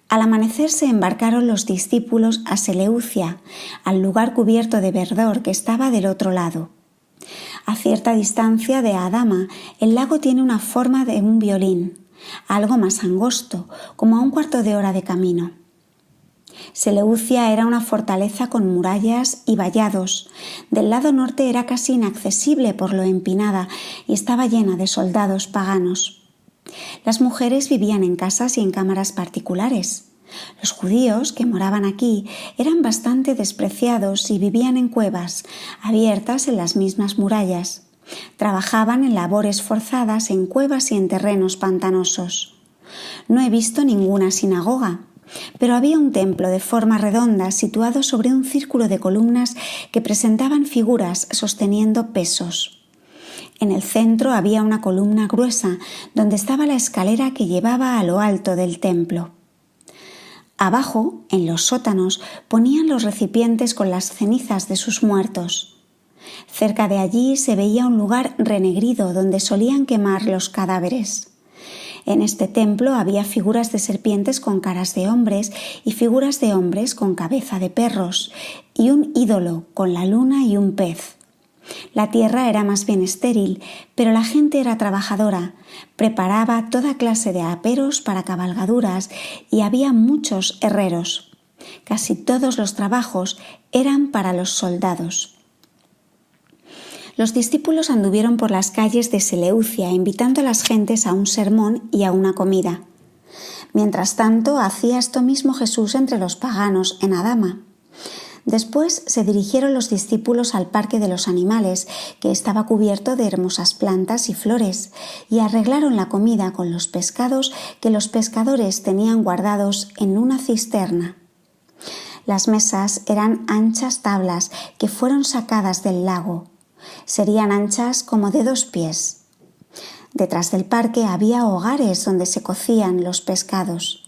Al amanecer se embarcaron los discípulos a Seleucia, al lugar cubierto de verdor que estaba del otro lado. A cierta distancia de Adama, el lago tiene una forma de un violín, algo más angosto, como a 1/4 de hora de camino. Seleucia era una fortaleza con murallas y vallados. Del lado norte era casi inaccesible por lo empinada y estaba llena de soldados paganos. Las mujeres vivían en casas y en cámaras particulares. Los judíos que moraban aquí eran bastante despreciados y vivían en cuevas, abiertas en las mismas murallas. Trabajaban en labores forzadas en cuevas y en terrenos pantanosos. No he visto ninguna sinagoga, pero había un templo de forma redonda situado sobre un círculo de columnas que presentaban figuras sosteniendo pesos. En el centro había una columna gruesa donde estaba la escalera que llevaba a lo alto del templo. Abajo, en los sótanos, ponían los recipientes con las cenizas de sus muertos. Cerca de allí se veía un lugar renegrido donde solían quemar los cadáveres. En este templo había figuras de serpientes con caras de hombres y figuras de hombres con cabeza de perros, y un ídolo con la luna y un pez. La tierra era más bien estéril, pero la gente era trabajadora, preparaba toda clase de aperos para cabalgaduras y había muchos herreros. Casi todos los trabajos eran para los soldados. Los discípulos anduvieron por las calles de Seleucia invitando a las gentes a un sermón y a una comida. Mientras tanto, hacía esto mismo Jesús entre los paganos en Adama. Después se dirigieron los discípulos al parque de los animales, que estaba cubierto de hermosas plantas y flores, y arreglaron la comida con los pescados que los pescadores tenían guardados en una cisterna. Las mesas eran anchas tablas que fueron sacadas del lago. Serían anchas como de 2 pies. Detrás del parque había hogares donde se cocían los pescados.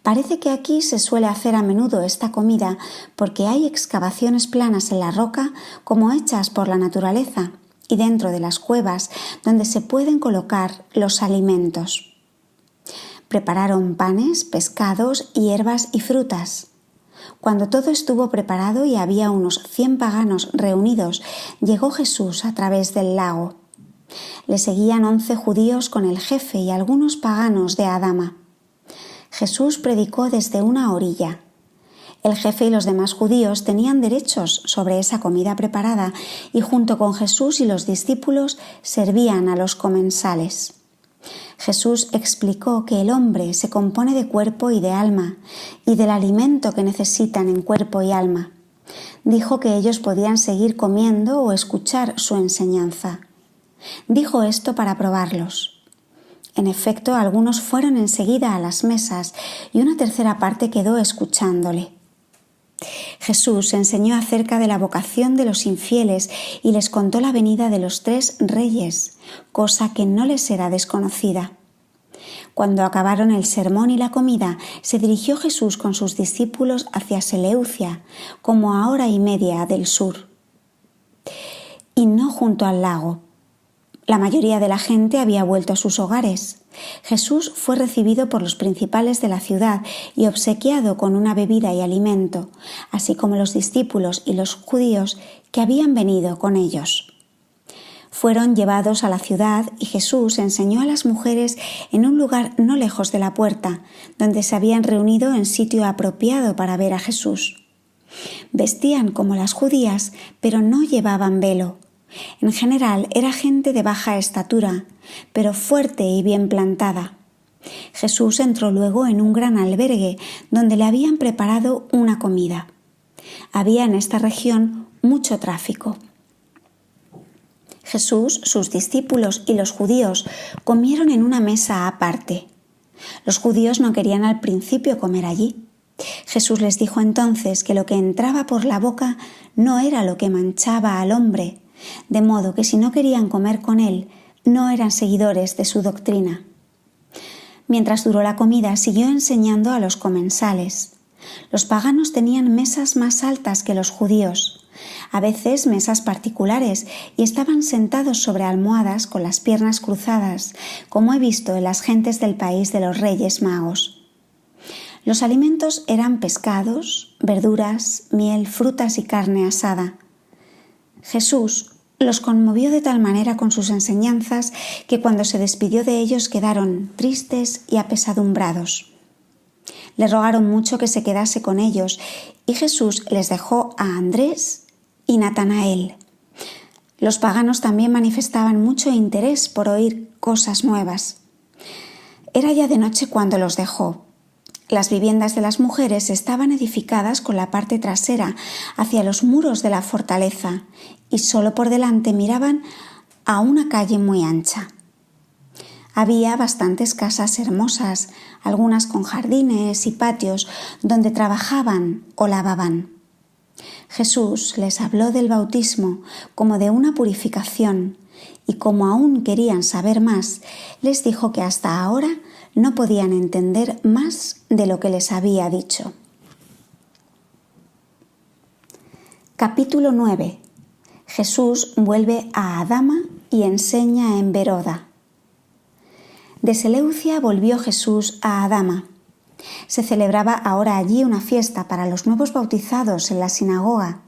Parece que aquí se suele hacer a menudo esta comida porque hay excavaciones planas en la roca como hechas por la naturaleza y dentro de las cuevas donde se pueden colocar los alimentos. Prepararon panes, pescados, hierbas y frutas. Cuando todo estuvo preparado y había unos 100 paganos reunidos, llegó Jesús a través del lago. Le seguían 11 judíos con el jefe y algunos paganos de Adama. Jesús predicó desde una orilla. El jefe y los demás judíos tenían derechos sobre esa comida preparada y junto con Jesús y los discípulos servían a los comensales. Jesús explicó que el hombre se compone de cuerpo y de alma, y del alimento que necesitan en cuerpo y alma. Dijo que ellos podían seguir comiendo o escuchar su enseñanza. Dijo esto para probarlos. En efecto, algunos fueron enseguida a las mesas y una tercera parte quedó escuchándole. Jesús enseñó acerca de la vocación de los infieles y les contó la venida de los 3 reyes, cosa que no les era desconocida. Cuando acabaron el sermón y la comida, se dirigió Jesús con sus discípulos hacia Seleucia, como a 1:30 del sur, y no junto al lago. La mayoría de la gente había vuelto a sus hogares. Jesús fue recibido por los principales de la ciudad y obsequiado con una bebida y alimento, así como los discípulos y los judíos que habían venido con ellos. Fueron llevados a la ciudad y Jesús enseñó a las mujeres en un lugar no lejos de la puerta, donde se habían reunido en sitio apropiado para ver a Jesús. Vestían como las judías, pero no llevaban velo. En general era gente de baja estatura, pero fuerte y bien plantada. Jesús entró luego en un gran albergue donde le habían preparado una comida. Había en esta región mucho tráfico. Jesús, sus discípulos y los judíos comieron en una mesa aparte. Los judíos no querían al principio comer allí. Jesús les dijo entonces que lo que entraba por la boca no era lo que manchaba al hombre, de modo que si no querían comer con él, no eran seguidores de su doctrina. Mientras duró la comida, siguió enseñando a los comensales. Los paganos tenían mesas más altas que los judíos, a veces mesas particulares, y estaban sentados sobre almohadas con las piernas cruzadas, como he visto en las gentes del país de los Reyes Magos. Los alimentos eran pescados, verduras, miel, frutas y carne asada. Jesús los conmovió de tal manera con sus enseñanzas que cuando se despidió de ellos quedaron tristes y apesadumbrados. Le rogaron mucho que se quedase con ellos y Jesús les dejó a Andrés y Natanael. Los paganos también manifestaban mucho interés por oír cosas nuevas. Era ya de noche cuando los dejó. Las viviendas de las mujeres estaban edificadas con la parte trasera hacia los muros de la fortaleza y solo por delante miraban a una calle muy ancha. Había bastantes casas hermosas, algunas con jardines y patios donde trabajaban o lavaban. Jesús les habló del bautismo como de una purificación y como aún querían saber más, les dijo que hasta ahora no podían entender más de lo que les había dicho. Capítulo 9. Jesús vuelve a Adama y enseña en Beroda. De Seleucia volvió Jesús a Adama. Se celebraba ahora allí una fiesta para los nuevos bautizados en la sinagoga.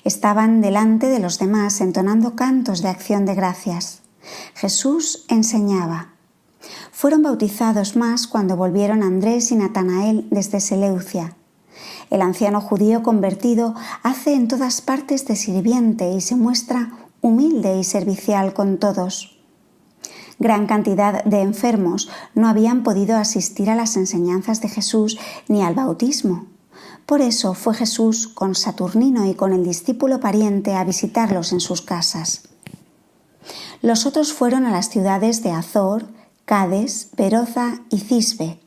Estaban delante de los demás entonando cantos de acción de gracias. Jesús enseñaba. Fueron bautizados más cuando volvieron Andrés y Natanael desde Seleucia. El anciano judío convertido hace en todas partes de sirviente y se muestra humilde y servicial con todos. Gran cantidad de enfermos no habían podido asistir a las enseñanzas de Jesús ni al bautismo. Por eso fue Jesús con Saturnino y con el discípulo pariente a visitarlos en sus casas. Los otros fueron a las ciudades de Azor, Cades, Beroza y Cisbe,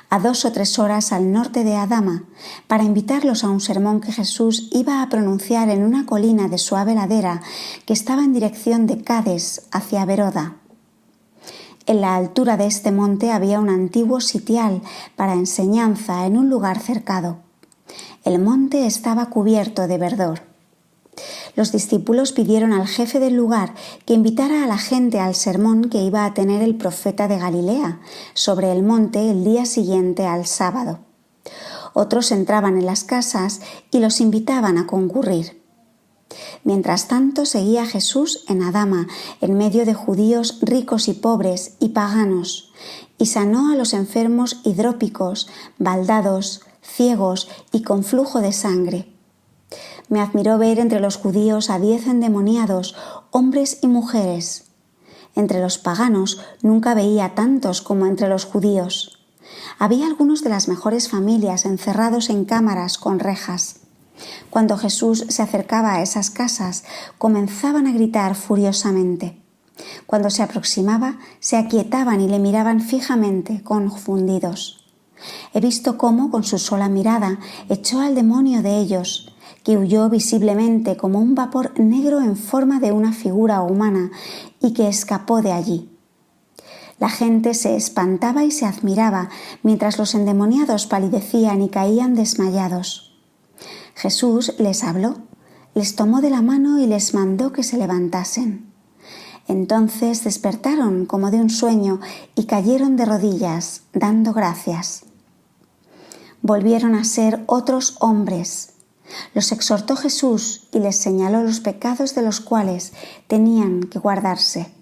a 2 o 3 horas al norte de Adama, para invitarlos a un sermón que Jesús iba a pronunciar en una colina de suave ladera que estaba en dirección de Cades hacia Beroda. En la altura de este monte había un antiguo sitial para enseñanza en un lugar cercado. El monte estaba cubierto de verdor. Los discípulos pidieron al jefe del lugar que invitara a la gente al sermón que iba a tener el profeta de Galilea sobre el monte el día siguiente al sábado. Otros entraban en las casas y los invitaban a concurrir. Mientras tanto seguía Jesús en Adama, en medio de judíos ricos y pobres y paganos, y sanó a los enfermos hidrópicos, baldados, ciegos y con flujo de sangre. Me admiró ver entre los judíos a 10 endemoniados, hombres y mujeres. Entre los paganos nunca veía tantos como entre los judíos. Había algunos de las mejores familias encerrados en cámaras con rejas. Cuando Jesús se acercaba a esas casas, comenzaban a gritar furiosamente. Cuando se aproximaba, se aquietaban y le miraban fijamente, confundidos. He visto cómo, con su sola mirada, echó al demonio de ellos, que huyó visiblemente como un vapor negro en forma de una figura humana y que escapó de allí. La gente se espantaba y se admiraba, mientras los endemoniados palidecían y caían desmayados. Jesús les habló, les tomó de la mano y les mandó que se levantasen. Entonces despertaron como de un sueño y cayeron de rodillas, dando gracias. Volvieron a ser otros hombres. Los exhortó Jesús y les señaló los pecados de los cuales tenían que guardarse.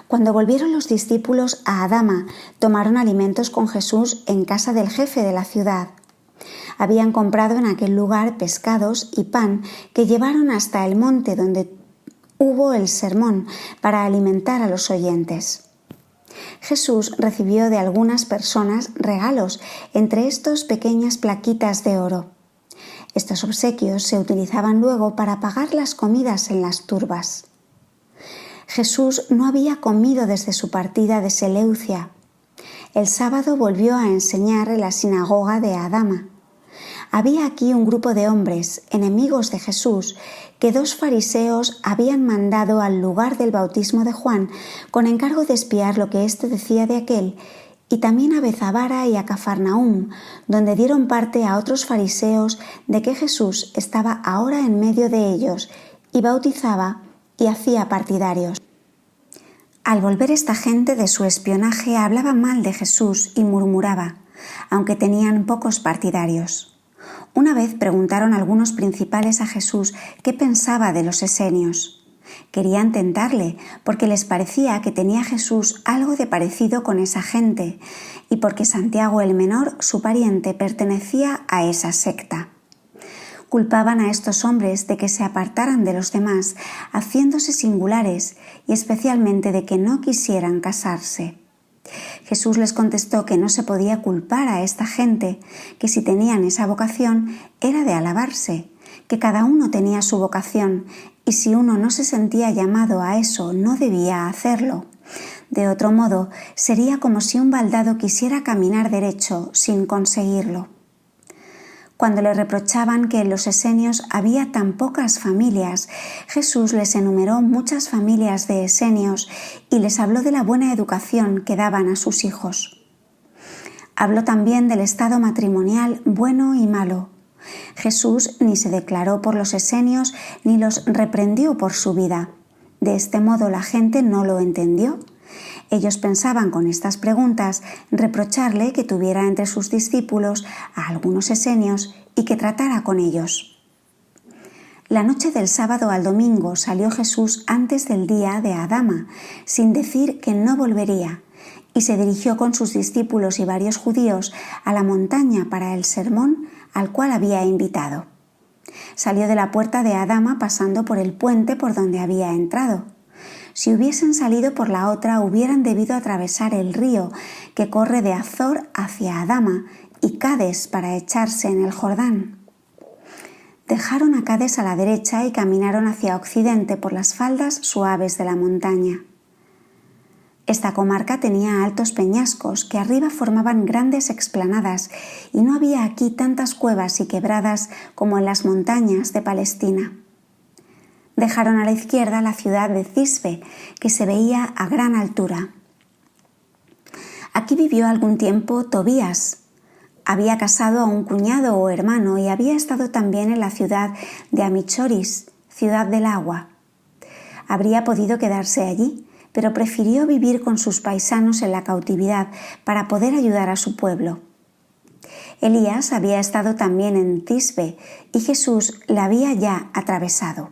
Cuando volvieron los discípulos a Adama, tomaron alimentos con Jesús en casa del jefe de la ciudad. Habían comprado en aquel lugar pescados y pan que llevaron hasta el monte donde hubo el sermón para alimentar a los oyentes. Jesús recibió de algunas personas regalos, entre estos pequeñas plaquitas de oro. Estos obsequios se utilizaban luego para pagar las comidas en las turbas. Jesús no había comido desde su partida de Seleucia. El sábado volvió a enseñar en la sinagoga de Adama. Había aquí un grupo de hombres, enemigos de Jesús, que 2 fariseos habían mandado al lugar del bautismo de Juan con encargo de espiar lo que éste decía de aquel, y también a Bezabara y a Cafarnaúm, donde dieron parte a otros fariseos de que Jesús estaba ahora en medio de ellos y bautizaba y hacía partidarios. Al volver esta gente de su espionaje hablaba mal de Jesús y murmuraba, aunque tenían pocos partidarios. Una vez preguntaron algunos principales a Jesús qué pensaba de los esenios. Querían tentarle porque les parecía que tenía Jesús algo de parecido con esa gente y porque Santiago el menor, su pariente, pertenecía a esa secta. Culpaban a estos hombres de que se apartaran de los demás, haciéndose singulares y especialmente de que no quisieran casarse. Jesús les contestó que no se podía culpar a esta gente, que si tenían esa vocación era de alabarse, que cada uno tenía su vocación y si uno no se sentía llamado a eso no debía hacerlo. De otro modo, sería como si un baldado quisiera caminar derecho sin conseguirlo. Cuando le reprochaban que en los esenios había tan pocas familias, Jesús les enumeró muchas familias de esenios y les habló de la buena educación que daban a sus hijos. Habló también del estado matrimonial bueno y malo. Jesús ni se declaró por los esenios ni los reprendió por su vida. De este modo la gente no lo entendió. Ellos pensaban con estas preguntas reprocharle que tuviera entre sus discípulos a algunos esenios y que tratara con ellos. La noche del sábado al domingo salió Jesús antes del día de Adama, sin decir que no volvería, y se dirigió con sus discípulos y varios judíos a la montaña para el sermón al cual había invitado. Salió de la puerta de Adama pasando por el puente por donde había entrado. Si hubiesen salido por la otra, hubieran debido atravesar el río que corre de Azor hacia Adama y Cades para echarse en el Jordán. Dejaron a Cades a la derecha y caminaron hacia occidente por las faldas suaves de la montaña. Esta comarca tenía altos peñascos que arriba formaban grandes explanadas y no había aquí tantas cuevas y quebradas como en las montañas de Palestina. Dejaron a la izquierda la ciudad de Cisbe, que se veía a gran altura. Aquí vivió algún tiempo Tobías. Había casado a un cuñado o hermano y había estado también en la ciudad de Amichoris, ciudad del agua. Habría podido quedarse allí, pero prefirió vivir con sus paisanos en la cautividad para poder ayudar a su pueblo. Elías había estado también en Tisbe y Jesús la había ya atravesado.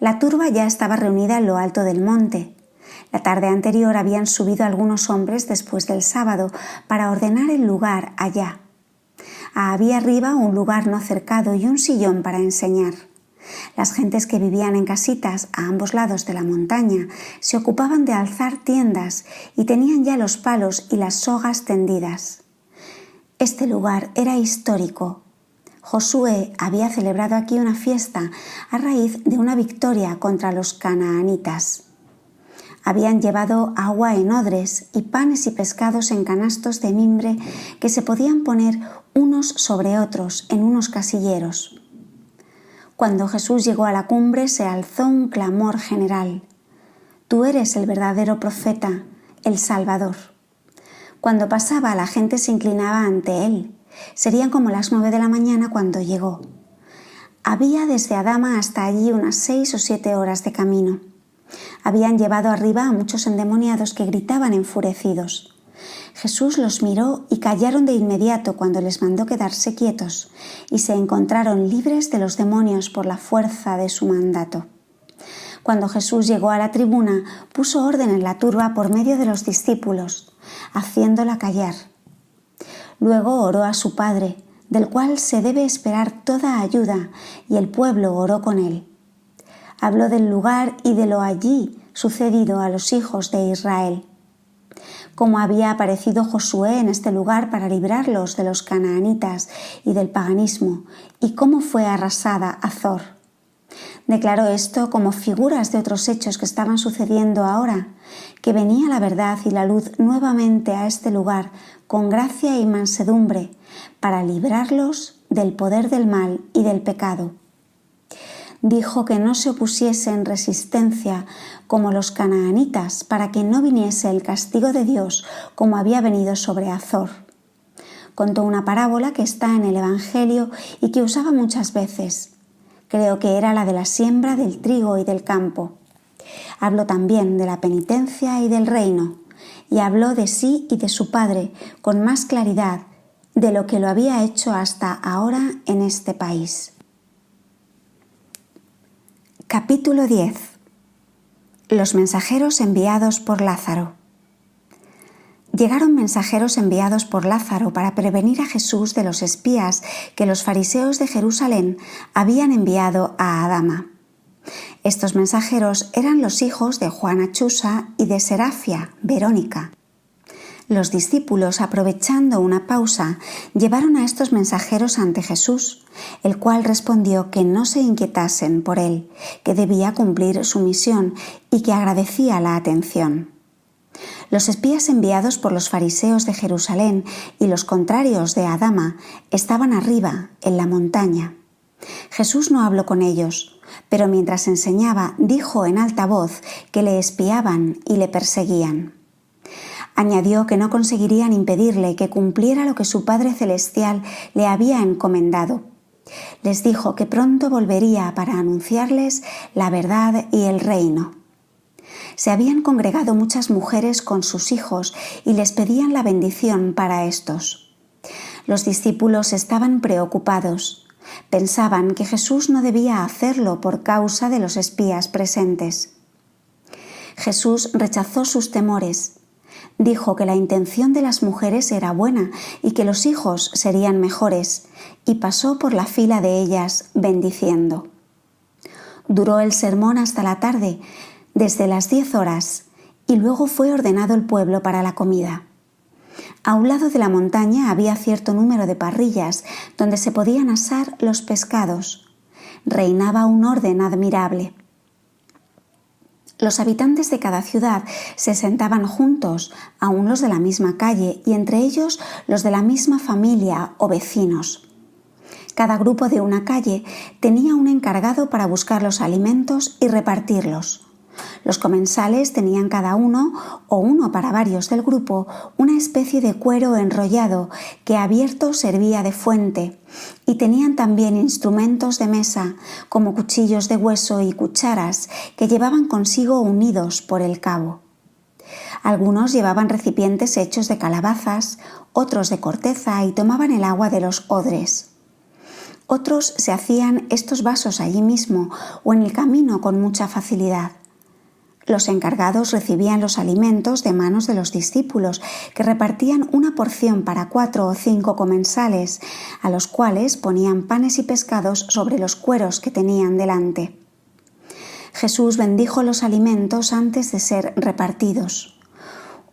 La turba ya estaba reunida en lo alto del monte. La tarde anterior habían subido algunos hombres después del sábado para ordenar el lugar allá. Había arriba un lugar no cercado y un sillón para enseñar. Las gentes que vivían en casitas a ambos lados de la montaña se ocupaban de alzar tiendas y tenían ya los palos y las sogas tendidas. Este lugar era histórico. Josué había celebrado aquí una fiesta a raíz de una victoria contra los canaanitas. Habían llevado agua en odres y panes y pescados en canastos de mimbre que se podían poner unos sobre otros en unos casilleros. Cuando Jesús llegó a la cumbre se alzó un clamor general: «Tú eres el verdadero profeta, el Salvador». Cuando pasaba, la gente se inclinaba ante él. Serían como las 9 de la mañana cuando llegó. Había desde Adama hasta allí unas 6 o 7 horas de camino. Habían llevado arriba a muchos endemoniados que gritaban enfurecidos. Jesús los miró y callaron de inmediato cuando les mandó quedarse quietos y se encontraron libres de los demonios por la fuerza de su mandato. Cuando Jesús llegó a la tribuna, puso orden en la turba por medio de los discípulos, haciéndola callar. Luego oró a su Padre, del cual se debe esperar toda ayuda, y el pueblo oró con él. Habló del lugar y de lo allí sucedido a los hijos de Israel. cómo había aparecido Josué en este lugar para librarlos de los canaanitas y del paganismo, y cómo fue arrasada Azor. Declaró esto como figuras de otros hechos que estaban sucediendo ahora, que venía la verdad y la luz nuevamente a este lugar con gracia y mansedumbre para librarlos del poder del mal y del pecado. Dijo que no se opusiese en resistencia como los canaanitas para que no viniese el castigo de Dios como había venido sobre Azor. Contó una parábola que está en el Evangelio y que usaba muchas veces. Creo que era la de la siembra del trigo y del campo. Habló también de la penitencia y del reino, y habló de sí y de su padre con más claridad de lo que lo había hecho hasta ahora en este país. Capítulo 10. Los mensajeros enviados por Lázaro. Llegaron mensajeros enviados por Lázaro para prevenir a Jesús de los espías que los fariseos de Jerusalén habían enviado a Adama. Estos mensajeros eran los hijos de Juana Chusa y de Serafia, Verónica. Los discípulos, aprovechando una pausa, llevaron a estos mensajeros ante Jesús, el cual respondió que no se inquietasen por él, que debía cumplir su misión y que agradecía la atención. Los espías enviados por los fariseos de Jerusalén y los contrarios de Adama estaban arriba, en la montaña. Jesús no habló con ellos, pero mientras enseñaba dijo en alta voz que le espiaban y le perseguían. Añadió que no conseguirían impedirle que cumpliera lo que su Padre Celestial le había encomendado. Les dijo que pronto volvería para anunciarles la verdad y el reino. Se habían congregado muchas mujeres con sus hijos y les pedían la bendición para estos. Los discípulos estaban preocupados. Pensaban que Jesús no debía hacerlo por causa de los espías presentes. Jesús rechazó sus temores. Dijo que la intención de las mujeres era buena y que los hijos serían mejores, y pasó por la fila de ellas bendiciendo. Duró el sermón hasta la tarde, desde las 10 horas, y luego fue ordenado el pueblo para la comida. A un lado de la montaña había cierto número de parrillas donde se podían asar los pescados. Reinaba un orden admirable. Los habitantes de cada ciudad se sentaban juntos, aun los de la misma calle, y entre ellos los de la misma familia o vecinos. Cada grupo de una calle tenía un encargado para buscar los alimentos y repartirlos. Los comensales tenían cada uno, o uno para varios del grupo, una especie de cuero enrollado que abierto servía de fuente, y tenían también instrumentos de mesa, como cuchillos de hueso y cucharas, que llevaban consigo unidos por el cabo. Algunos llevaban recipientes hechos de calabazas, otros de corteza, y tomaban el agua de los odres. Otros se hacían estos vasos allí mismo o en el camino con mucha facilidad. Los encargados recibían los alimentos de manos de los discípulos, que repartían una porción para 4 o 5 comensales, a los cuales ponían panes y pescados sobre los cueros que tenían delante. Jesús bendijo los alimentos antes de ser repartidos.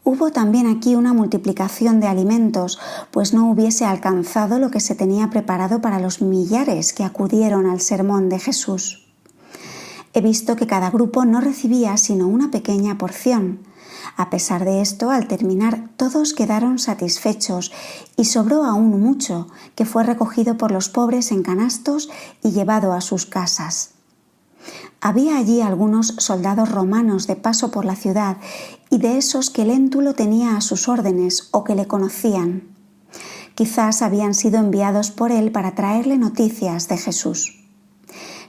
Hubo también aquí una multiplicación de alimentos, pues no hubiese alcanzado lo que se tenía preparado para los millares que acudieron al sermón de Jesús. He visto que cada grupo no recibía sino una pequeña porción. A pesar de esto, al terminar, todos quedaron satisfechos y sobró aún mucho, que fue recogido por los pobres en canastos y llevado a sus casas. Había allí algunos soldados romanos de paso por la ciudad y de esos que Léntulo tenía a sus órdenes o que le conocían. Quizás habían sido enviados por él para traerle noticias de Jesús.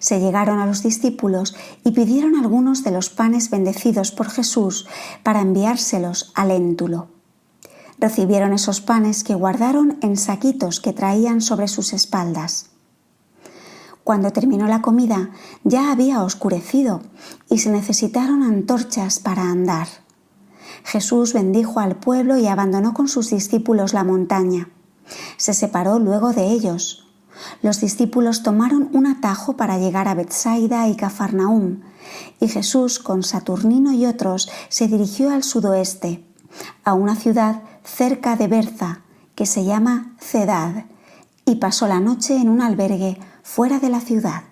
Se llegaron a los discípulos y pidieron algunos de los panes bendecidos por Jesús para enviárselos a Léntulo. Recibieron esos panes que guardaron en saquitos que traían sobre sus espaldas. Cuando terminó la comida ya había oscurecido y se necesitaron antorchas para andar. Jesús bendijo al pueblo y abandonó con sus discípulos la montaña. Se separó luego de ellos. Los discípulos tomaron un atajo para llegar a Betsaida y Cafarnaúm, y Jesús con Saturnino y otros se dirigió al sudoeste, a una ciudad cerca de Berza que se llama Cedad y pasó la noche en un albergue fuera de la ciudad.